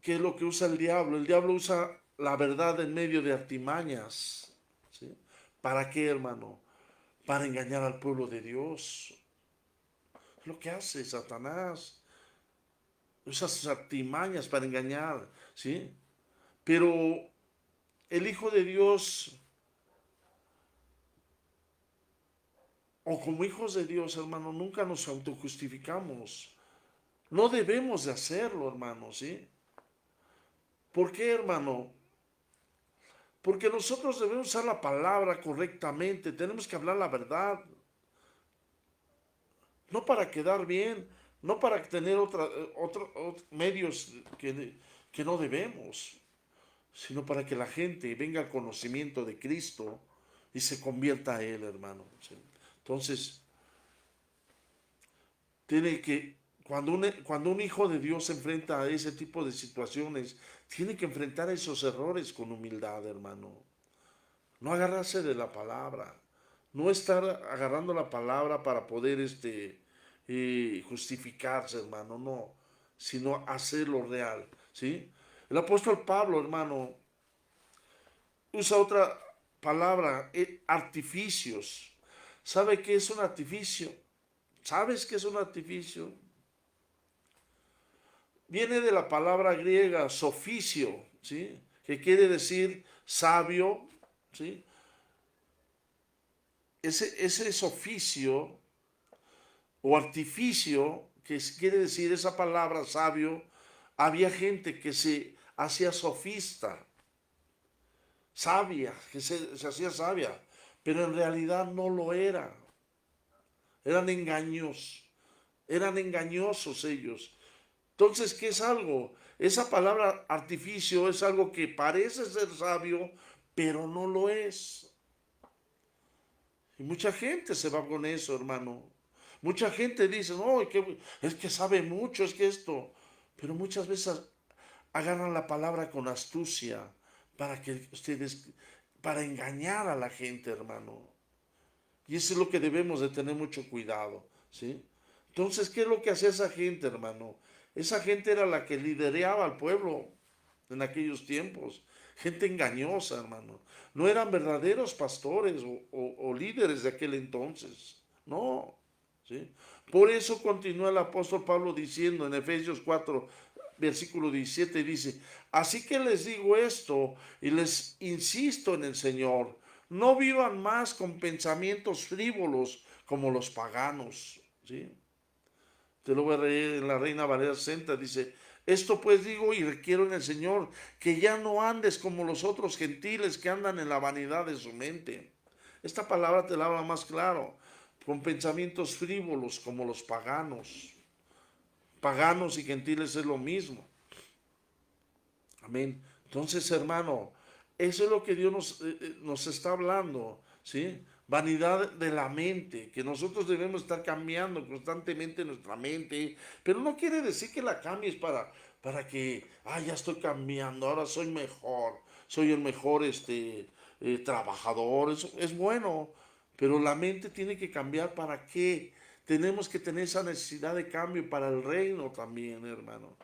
A: ¿qué es lo que usa el diablo? El diablo usa la verdad en medio de artimañas. ¿Sí? ¿Para qué, hermano? Para engañar al pueblo de Dios. Es lo que hace Satanás. Usa sus artimañas para engañar. ¿Sí? Pero el Hijo de Dios, o como hijos de Dios, hermano, nunca nos autojustificamos. No debemos de hacerlo, hermano, ¿sí? ¿Por qué, hermano? Porque nosotros debemos usar la palabra correctamente, tenemos que hablar la verdad, no para quedar bien, no para tener otros medios que no debemos, sino para que la gente venga al conocimiento de Cristo y se convierta a Él, hermano. ¿Sí? Entonces, tiene que, cuando un hijo de Dios se enfrenta a ese tipo de situaciones, tiene que enfrentar esos errores con humildad, hermano. No agarrarse de la palabra, no estar agarrando la palabra para poder justificarse, hermano, no, sino hacerlo real, ¿sí? El apóstol Pablo, hermano, usa otra palabra, artificios. ¿Sabe qué es un artificio? ¿Sabes qué es un artificio? Viene de la palabra griega soficio, ¿sí? Que quiere decir sabio, ¿sí? Ese soficio o artificio, que quiere decir esa palabra sabio, había gente que se hacía sofista, sabia, que se hacía sabia, pero en realidad no lo era. Eran eran engañosos ellos. Entonces, ¿qué es algo? Esa palabra artificio es algo que parece ser sabio, pero no lo es. Y mucha gente se va con eso, hermano. Mucha gente dice, no, es que sabe mucho, es que esto. Pero muchas veces agarran la palabra con astucia para que ustedes, para engañar a la gente, hermano. Y eso es lo que debemos de tener mucho cuidado, ¿sí? Entonces, ¿qué es lo que hacía esa gente, hermano? Esa gente era la que lideraba al pueblo en aquellos tiempos. Gente engañosa, hermano. No eran verdaderos pastores o líderes de aquel entonces. No, ¿sí? Por eso continúa el apóstol Pablo diciendo en Efesios 4, versículo 17, dice, así que les digo esto y les insisto en el Señor, no vivan más con pensamientos frívolos como los paganos, ¿sí? Te lo voy a leer en la Reina Valera 60, dice, esto pues digo y requiero en el Señor, que ya no andes como los otros gentiles que andan en la vanidad de su mente. Esta palabra te la habla más claro, con pensamientos frívolos como los paganos. Paganos y gentiles es lo mismo. Amén. Entonces, hermano, eso es lo que Dios nos está hablando, ¿sí? Vanidad de la mente, que nosotros debemos estar cambiando constantemente nuestra mente, pero no quiere decir que la cambies para que, ya estoy cambiando, ahora soy el mejor trabajador, eso es bueno, pero la mente tiene que cambiar. ¿Para qué? Tenemos que tener esa necesidad de cambio para el reino también, hermano.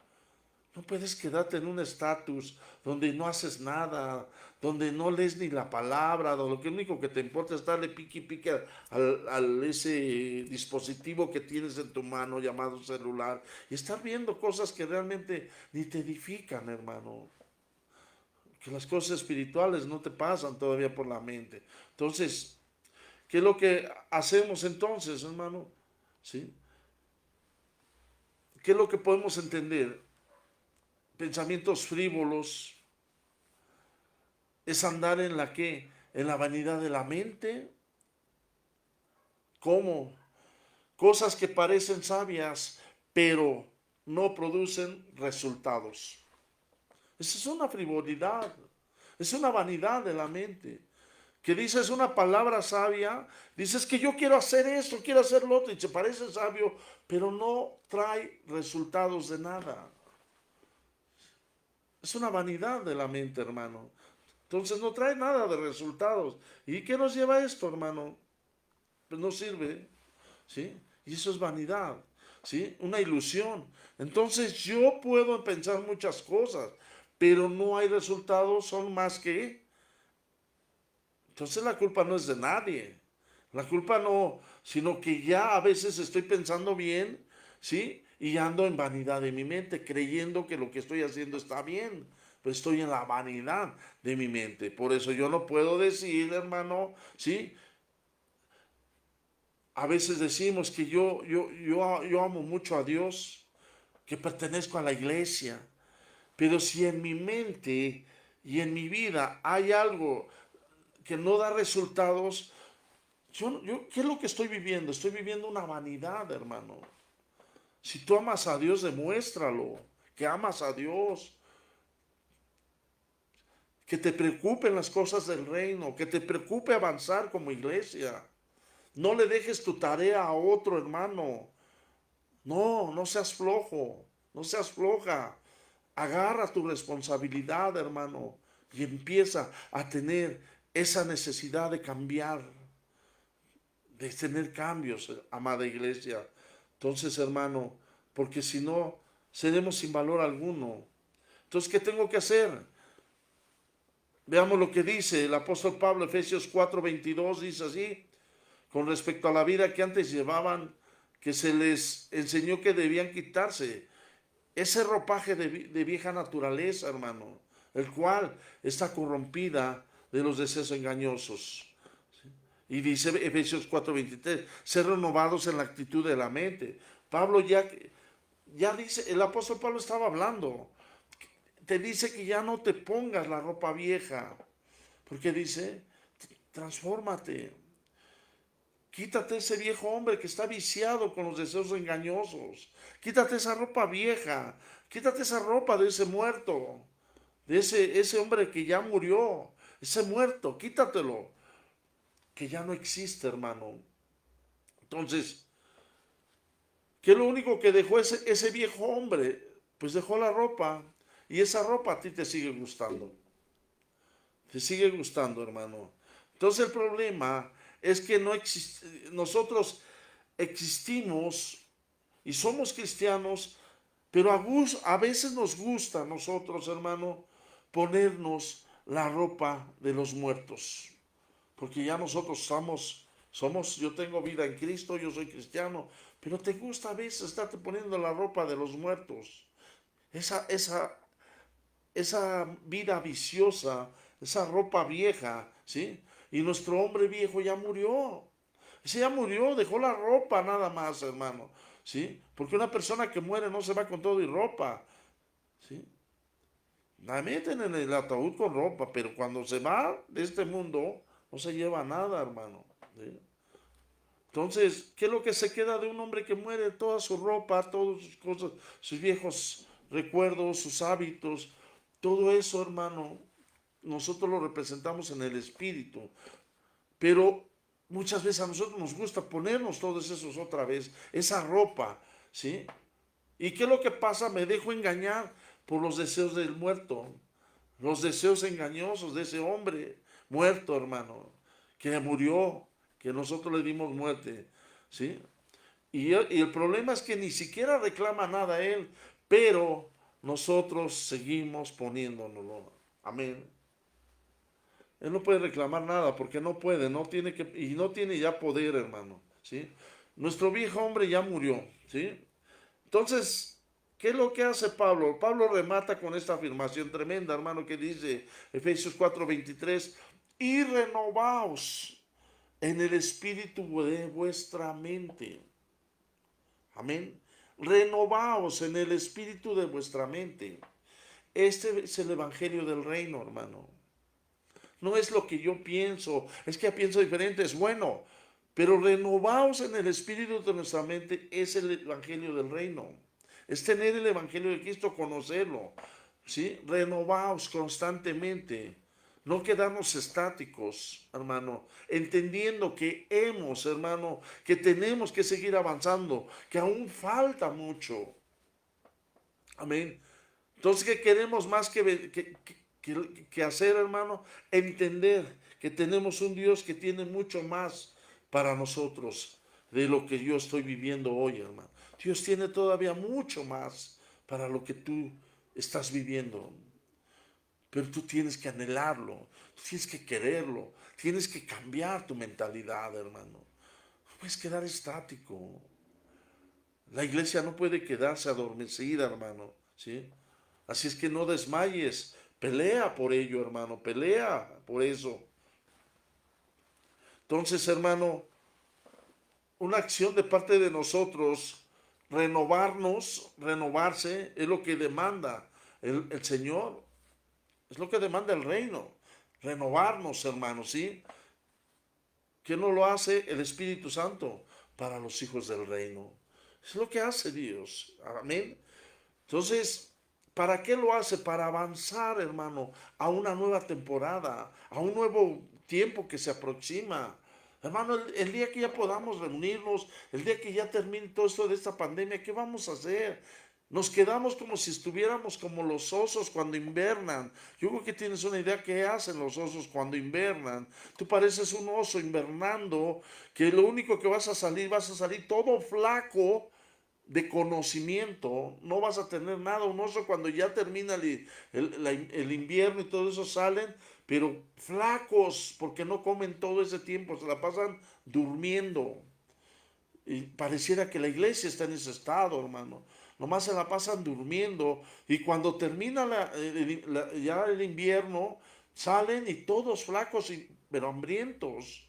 A: No puedes quedarte en un estatus donde no haces nada, donde no lees ni la palabra, donde lo único que te importa es darle pique y pique al ese dispositivo que tienes en tu mano llamado celular y estar viendo cosas que realmente ni te edifican, hermano. Que las cosas espirituales no te pasan todavía por la mente. Entonces, ¿qué es lo que hacemos entonces, hermano? ¿Sí? ¿Qué es lo que podemos entender? Pensamientos frívolos, es andar en la que, en la vanidad de la mente. ¿Cómo? Cosas que parecen sabias, pero no producen resultados. Esa es una frivolidad, es una vanidad de la mente. Que dices una palabra sabia, dices que yo quiero hacer esto, quiero hacer lo otro, y te parece sabio, pero no trae resultados de nada. Es una vanidad de la mente, hermano. Entonces no trae nada de resultados. ¿Y qué nos lleva a esto, hermano? Pues no sirve, ¿sí? Y eso es vanidad, ¿sí? Una ilusión. Entonces yo puedo pensar muchas cosas, pero no hay resultados, son más que... Entonces la culpa no es de nadie. La culpa no, sino que ya a veces estoy pensando bien, ¿sí? Y ando en vanidad de mi mente, creyendo que lo que estoy haciendo está bien. Pero estoy en la vanidad de mi mente. Por eso yo no puedo decir, hermano, ¿sí? A veces decimos que yo amo mucho a Dios, que pertenezco a la iglesia. Pero si en mi mente y en mi vida hay algo que no da resultados, ¿qué es lo que estoy viviendo? Estoy viviendo una vanidad, hermano. Si tú amas a Dios, demuéstralo, que amas a Dios, que te preocupen las cosas del reino, que te preocupe avanzar como iglesia. No le dejes tu tarea a otro, hermano. No, no seas flojo, no seas floja. Agarra tu responsabilidad, hermano, y empieza a tener esa necesidad de cambiar, de tener cambios, amada iglesia. Entonces, hermano, porque si no, seremos sin valor alguno. Entonces, ¿qué tengo que hacer? Veamos lo que dice el apóstol Pablo, Efesios 4:22, dice así, con respecto a la vida que antes llevaban, que se les enseñó que debían quitarse ese ropaje de vieja naturaleza, hermano, el cual está corrompida de los deseos engañosos. Y dice Efesios 4:23, ser renovados en la actitud de la mente. Pablo ya dice, el apóstol Pablo estaba hablando, te dice que ya no te pongas la ropa vieja, porque dice, transfórmate, quítate ese viejo hombre que está viciado con los deseos engañosos, quítate esa ropa vieja, quítate esa ropa de ese muerto, de ese hombre que ya murió, ese muerto, quítatelo, que ya no existe, hermano. Entonces, ¿qué es lo único que dejó ese viejo hombre? Pues dejó la ropa, y esa ropa a ti te sigue gustando. Te sigue gustando, hermano. Entonces el problema es que nosotros existimos y somos cristianos, pero a veces nos gusta a nosotros, hermano, ponernos la ropa de los muertos. Porque ya nosotros yo tengo vida en Cristo, yo soy cristiano, pero te gusta a veces estarte poniendo la ropa de los muertos. Esa, esa, esa vida viciosa, esa ropa vieja, ¿sí? Y nuestro hombre viejo ya murió. Ese ya murió, dejó la ropa nada más, hermano, ¿sí? Porque una persona que muere no se va con todo y ropa, ¿sí? La meten en el ataúd con ropa, pero cuando se va de este mundo, no se lleva nada, hermano, ¿sí? Entonces, ¿qué es lo que se queda de un hombre que muere? Toda su ropa, todas sus cosas, sus viejos recuerdos, sus hábitos, todo eso, hermano, nosotros lo representamos en el espíritu. Pero muchas veces a nosotros nos gusta ponernos todos esos otra vez, esa ropa, ¿sí? ¿Y qué es lo que pasa? Me dejo engañar por los deseos del muerto, los deseos engañosos de ese hombre muerto, hermano, que murió, que nosotros le dimos muerte, ¿sí? Y el problema es que ni siquiera reclama nada a él, pero nosotros seguimos poniéndonoslo. Amén. Él no puede reclamar nada porque no puede, no tiene que, y no tiene ya poder, hermano, ¿sí? Nuestro viejo hombre ya murió, ¿sí? Entonces, ¿qué es lo que hace Pablo? Pablo remata con esta afirmación tremenda, hermano, que dice Efesios 4:23, y renovaos en el espíritu de vuestra mente. Amén. Renovaos en el espíritu de vuestra mente. Este es el evangelio del reino, hermano. no es lo que yo pienso, es que pienso diferente, es bueno, pero renovaos en el espíritu de nuestra mente, es el evangelio del reino, es tener el evangelio de Cristo, conocerlo, ¿sí? Renovaos constantemente. No quedarnos estáticos, hermano, entendiendo que hermano, que tenemos que seguir avanzando, que aún falta mucho. Amén. Entonces, ¿qué queremos más que hacer, hermano? Entender que tenemos un Dios que tiene mucho más para nosotros de lo que yo estoy viviendo hoy, hermano. Dios tiene todavía mucho más para lo que tú estás viviendo. Pero tú tienes que anhelarlo, tienes que quererlo, tienes que cambiar tu mentalidad, hermano. No puedes quedar estático. La iglesia no puede quedarse adormecida, hermano, ¿sí? Así es que no desmayes, pelea por ello, hermano, pelea por eso. Entonces, hermano, una acción de parte de nosotros, renovarse, es lo que demanda el Señor, es lo que demanda el reino. Renovarnos, hermano, ¿sí? ¿Quién no lo hace? El Espíritu Santo para los hijos del reino. Es lo que hace Dios. Amén. Entonces, ¿para qué lo hace? Para avanzar, hermano, a una nueva temporada, a un nuevo tiempo que se aproxima. Hermano, el día que ya podamos reunirnos, el día que ya termine todo esto de esta pandemia, ¿qué vamos a hacer? Nos quedamos como si estuviéramos como los osos cuando invernan. Yo creo que tienes una idea qué hacen los osos cuando invernan. Tú pareces un oso invernando, que lo único que vas a salir todo flaco de conocimiento, no vas a tener nada. Un oso cuando ya termina el invierno y todo eso salen, pero flacos porque no comen todo ese tiempo, se la pasan durmiendo. Y pareciera que la iglesia está en ese estado, hermano. Nomás se la pasan durmiendo y cuando termina ya el invierno, salen y todos flacos, pero hambrientos.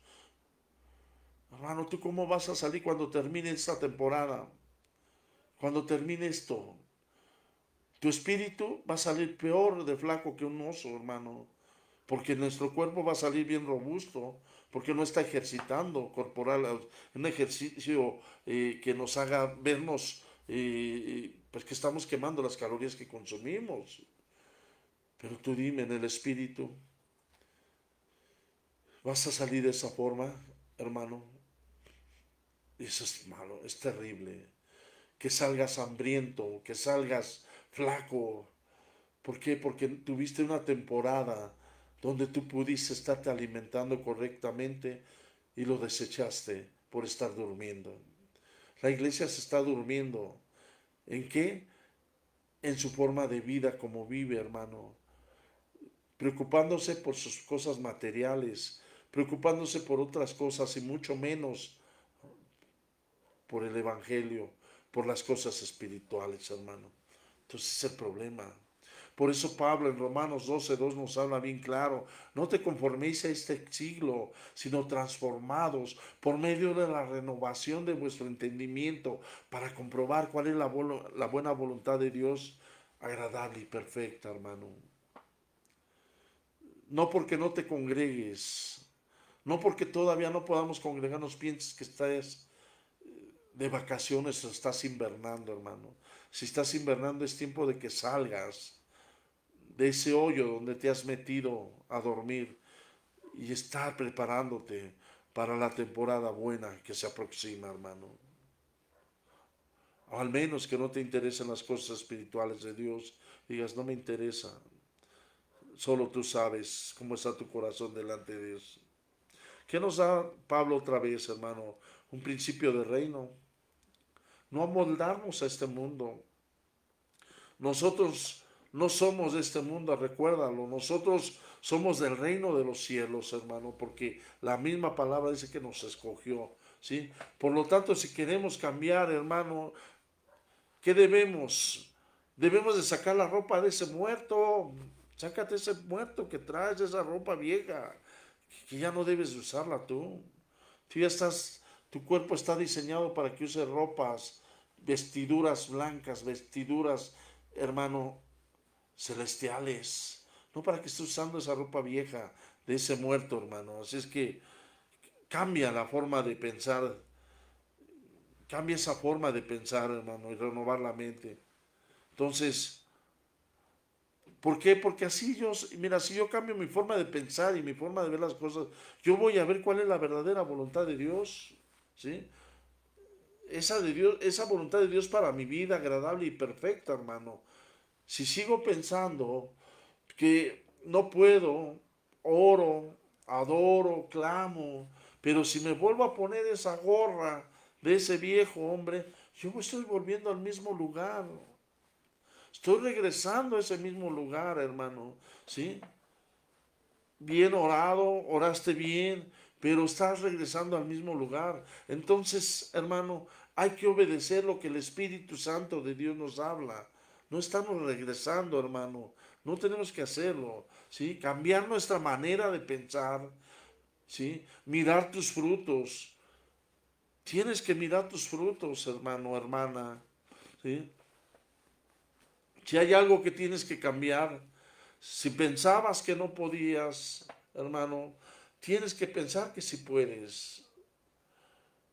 A: Hermano, ¿tú cómo vas a salir cuando termine esta temporada? Cuando termine esto, tu espíritu va a salir peor de flaco que un oso, hermano. Porque nuestro cuerpo va a salir bien robusto, porque no está ejercitando corporal, un ejercicio que nos haga vernos, pues que estamos quemando las calorías que consumimos. Pero tú dime, en el espíritu, ¿vas a salir de esa forma, hermano? Eso es malo, es terrible. Que salgas hambriento, que salgas flaco. ¿Por qué? Porque tuviste una temporada donde tú pudiste estarte alimentando correctamente y lo desechaste por estar durmiendo. La iglesia se está durmiendo. ¿En qué? En su forma de vida, como vive, hermano. Preocupándose por sus cosas materiales, preocupándose por otras cosas y mucho menos por el Evangelio, por las cosas espirituales, hermano. Entonces es el problema. Por eso Pablo en Romanos 12:2 nos habla bien claro, no te conforméis a este siglo, sino transformados por medio de la renovación de vuestro entendimiento para comprobar cuál es la buena voluntad de Dios, agradable y perfecta, hermano. No porque no te congregues, no porque todavía no podamos congregarnos, pienses que estás de vacaciones o estás invernando, hermano. Si estás invernando es tiempo de que salgas de ese hoyo donde te has metido a dormir y estar preparándote para la temporada buena que se aproxima, hermano. O al menos que no te interesen las cosas espirituales de Dios, digas, no me interesa. Solo tú sabes cómo está tu corazón delante de Dios. ¿Qué nos da Pablo otra vez, hermano? Un principio de reino. No amoldarnos a este mundo. Nosotros no somos de este mundo, recuérdalo. Nosotros somos del reino de los cielos, hermano, porque la misma palabra dice que nos escogió, ¿sí? Por lo tanto, si queremos cambiar, hermano, ¿qué debemos? Debemos de sacar la ropa de ese muerto. Sácate ese muerto que traes, esa ropa vieja, que ya no debes de usarla tú. Tú ya estás, tu cuerpo está diseñado para que use ropas, vestiduras blancas, vestiduras, hermano, celestiales. no para que estés usando esa ropa vieja de ese muerto, hermano. Así es que cambia la forma de pensar, cambia esa forma de pensar, hermano, y renovar la mente. Entonces, ¿por qué? Porque así yo, mira, si yo cambio mi forma de pensar y mi forma de ver las cosas, yo voy a ver cuál es la verdadera voluntad de Dios, ¿sí? Esa de Dios, esa voluntad de Dios para mi vida agradable y perfecta, hermano. Si sigo pensando que no puedo, oro, adoro, clamo, pero si me vuelvo a poner esa gorra de ese viejo hombre, yo me estoy volviendo al mismo lugar. Estoy regresando a ese mismo lugar, hermano, ¿sí? Bien orado, oraste bien, pero estás regresando al mismo lugar. Entonces, hermano, hay que obedecer lo que el Espíritu Santo de Dios nos habla. No estamos regresando, hermano. No tenemos que hacerlo, ¿sí? Cambiar nuestra manera de pensar, ¿sí? Mirar tus frutos. Tienes que mirar tus frutos, hermano, hermana, ¿sí? Si hay algo que tienes que cambiar, si pensabas que no podías, hermano, tienes que pensar que sí puedes.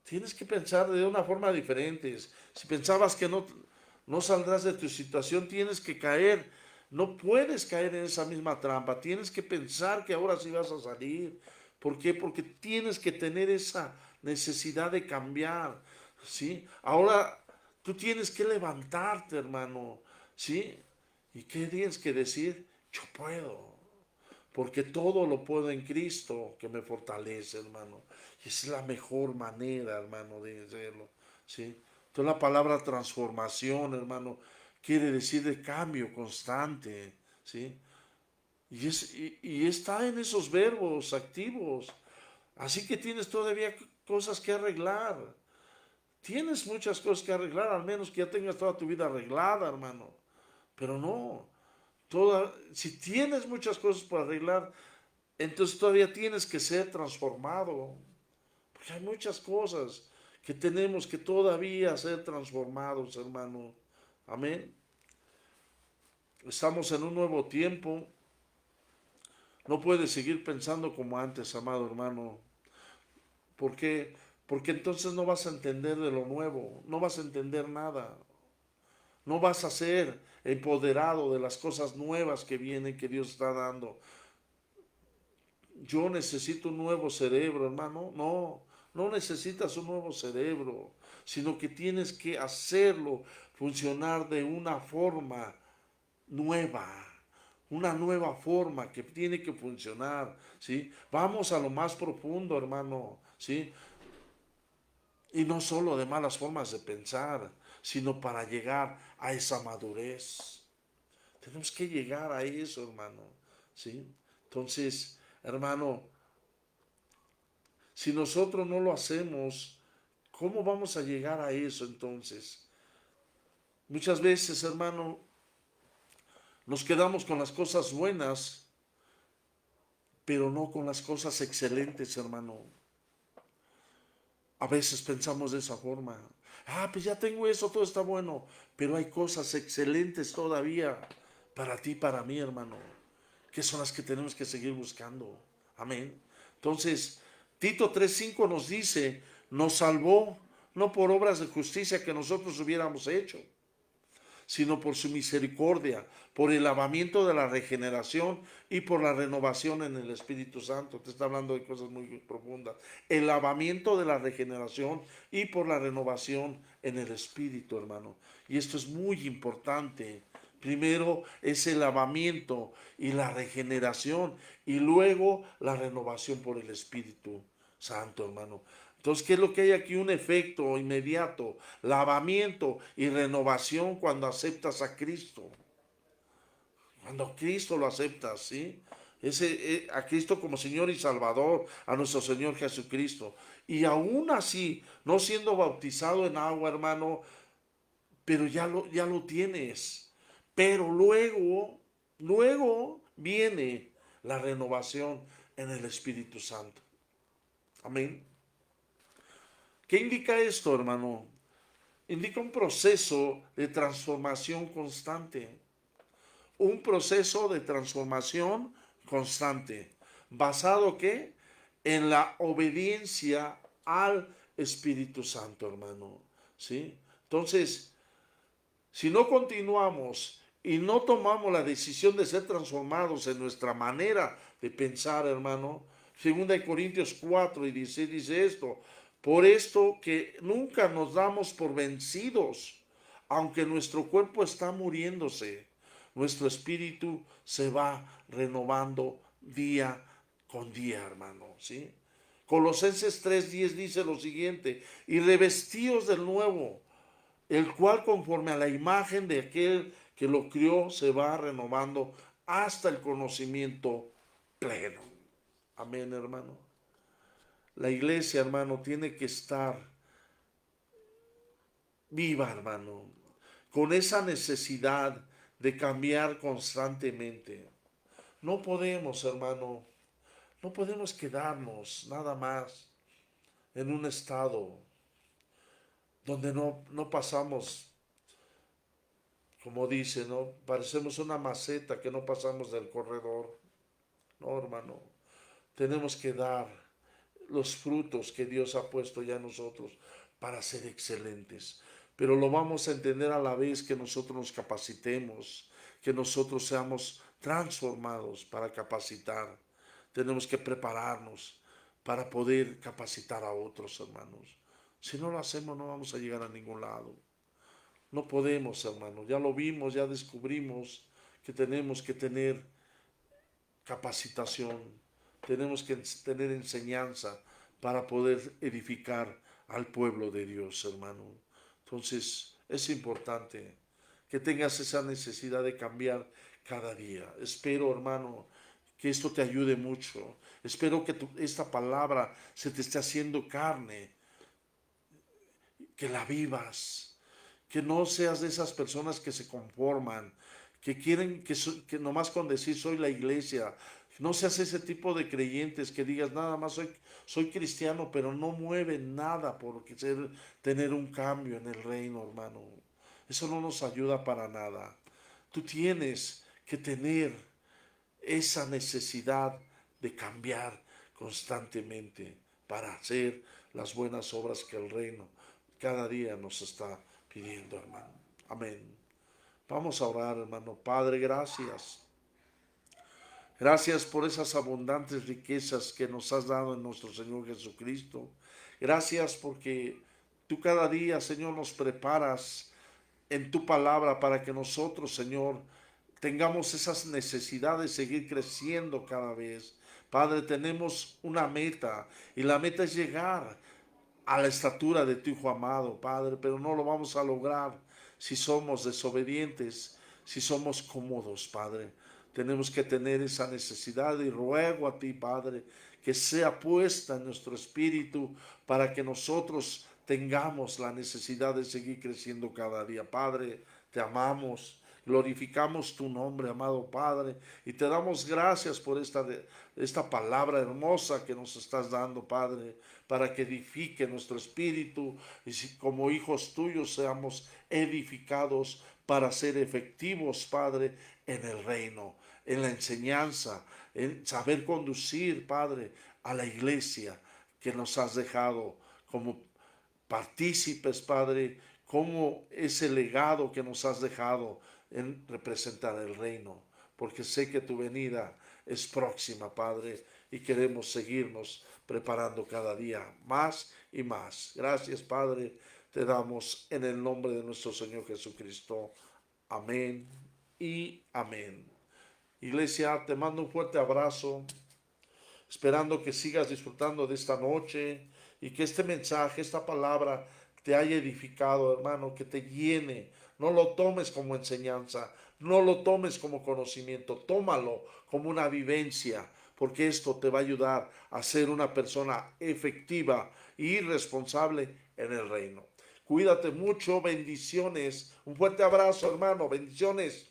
A: Tienes que pensar de una forma diferente. Si pensabas que no saldrás de tu situación, tienes que caer. No puedes caer en esa misma trampa. Tienes que pensar que ahora sí vas a salir. ¿Por qué? Porque tienes que tener esa necesidad de cambiar. ¿Sí? Ahora tú tienes que levantarte, hermano. ¿Sí? ¿Y qué tienes que decir? Yo puedo, porque todo lo puedo en Cristo que me fortalece, hermano. Y esa es la mejor manera, hermano, de hacerlo, ¿sí? Entonces la palabra transformación, hermano, quiere decir de cambio constante, ¿sí? Y está en esos verbos activos. Así que tienes todavía cosas que arreglar. Tienes muchas cosas que arreglar, al menos que ya tengas toda tu vida arreglada, hermano. Pero no, si tienes muchas cosas por arreglar, entonces todavía tienes que ser transformado. Porque hay muchas cosas que tenemos que todavía ser transformados, hermano. Amén. Estamos en un nuevo tiempo. No puedes seguir pensando como antes, amado hermano. ¿Por qué? Porque entonces no vas a entender de lo nuevo. No vas a entender nada. No vas a ser empoderado de las cosas nuevas que vienen, que Dios está dando. Yo necesito un nuevo cerebro, hermano. No, no necesitas un nuevo cerebro, sino que tienes que hacerlo funcionar de una forma nueva, una nueva forma que tiene que funcionar, ¿sí? Vamos a lo más profundo, hermano, ¿sí? Y no solo de malas formas de pensar, sino para llegar a esa madurez. Tenemos que llegar a eso, hermano, ¿sí? Entonces, hermano, si nosotros no lo hacemos, ¿cómo vamos a llegar a eso entonces? Muchas veces, hermano, nos quedamos con las cosas buenas, pero no con las cosas excelentes, hermano. A veces pensamos de esa forma. Ah, pues ya tengo eso, todo está bueno, pero hay cosas excelentes todavía para ti, para mí, hermano, que son las que tenemos que seguir buscando. Amén. Entonces, Tito 3:5 nos dice, nos salvó no por obras de justicia que nosotros hubiéramos hecho, sino por su misericordia, por el lavamiento de la regeneración y por la renovación en el Espíritu Santo. Te está hablando de cosas muy profundas. El lavamiento de la regeneración y por la renovación en el Espíritu, hermano. Y esto es muy importante. Primero es el lavamiento y la regeneración y luego la renovación por el Espíritu Santo, hermano. Entonces, ¿qué es lo que hay aquí? Un efecto inmediato, lavamiento y renovación cuando aceptas a Cristo. Cuando Cristo lo aceptas, ¿sí? A Cristo como Señor y Salvador, a nuestro Señor Jesucristo. Y aún así, no siendo bautizado en agua, hermano, pero ya lo tienes. Pero luego viene la renovación en el Espíritu Santo. Amén. ¿Qué indica esto, hermano? Indica un proceso de transformación constante, un proceso de transformación constante, basado ¿qué? En la obediencia al Espíritu Santo, hermano, ¿sí? Entonces, si no continuamos y no tomamos la decisión de ser transformados en nuestra manera de pensar, hermano, 2 Corintios 4:16 dice esto: por esto que nunca nos damos por vencidos, aunque nuestro cuerpo está muriéndose, nuestro espíritu se va renovando día con día, hermano, ¿sí? Colosenses 3:10 dice lo siguiente: y revestíos del nuevo, el cual conforme a la imagen de aquel que lo crió se va renovando hasta el conocimiento pleno. Amén, hermano. La iglesia, hermano, tiene que estar viva, hermano, con esa necesidad de cambiar constantemente. No podemos, hermano, no podemos quedarnos nada más en un estado donde no pasamos, como dice, ¿no? Parecemos una maceta que no pasamos del corredor. No, hermano, tenemos que dar los frutos que Dios ha puesto ya en nosotros para ser excelentes. Pero lo vamos a entender a la vez que nosotros nos capacitemos, que nosotros seamos transformados para capacitar. Tenemos que prepararnos para poder capacitar a otros, hermanos. Si no lo hacemos, no vamos a llegar a ningún lado. No podemos, hermano. Ya lo vimos, ya descubrimos que tenemos que tener capacitación, tenemos que tener enseñanza para poder edificar al pueblo de Dios, hermano. Entonces, es importante que tengas esa necesidad de cambiar cada día. Espero, hermano, que esto te ayude mucho. Espero que esta palabra se te esté haciendo carne, que la vivas, que no seas de esas personas que se conforman, que quieren que nomás con decir soy la iglesia, no seas ese tipo de creyentes que digas nada más soy cristiano, pero no mueve nada por tener un cambio en el reino, hermano. Eso no nos ayuda para nada. Tú tienes que tener esa necesidad de cambiar constantemente para hacer las buenas obras que el reino cada día nos está pidiendo, hermano. Amén. Vamos a orar, hermano. Padre, gracias. Gracias por esas abundantes riquezas que nos has dado en nuestro Señor Jesucristo. Gracias porque tú cada día, Señor, nos preparas en tu palabra para que nosotros, Señor, tengamos esas necesidades de seguir creciendo cada vez. Padre, tenemos una meta y la meta es llegar a la estatura de tu Hijo amado, Padre, pero no lo vamos a lograr si somos desobedientes, si somos cómodos, Padre. Tenemos que tener esa necesidad y ruego a ti, Padre, que sea puesta en nuestro espíritu para que nosotros tengamos la necesidad de seguir creciendo cada día. Padre, te amamos. Glorificamos tu nombre, amado Padre, y te damos gracias por esta palabra hermosa que nos estás dando, Padre, para que edifique nuestro espíritu y como hijos tuyos seamos edificados para ser efectivos, Padre, en el reino, en la enseñanza, en saber conducir, Padre, a la iglesia que nos has dejado como partícipes, Padre, como ese legado que nos has dejado en representar el reino, porque sé que tu venida es próxima, Padre, y queremos seguirnos preparando cada día más y más. Gracias, Padre, te damos en el nombre de nuestro Señor Jesucristo. Amén y amén. Iglesia, te mando un fuerte abrazo, esperando que sigas disfrutando de esta noche y que este mensaje, esta palabra te haya edificado, hermano, que te llene. No lo tomes como enseñanza, no lo tomes como conocimiento, tómalo como una vivencia, porque esto te va a ayudar a ser una persona efectiva y responsable en el reino. Cuídate mucho, bendiciones. Un fuerte abrazo, hermano, bendiciones.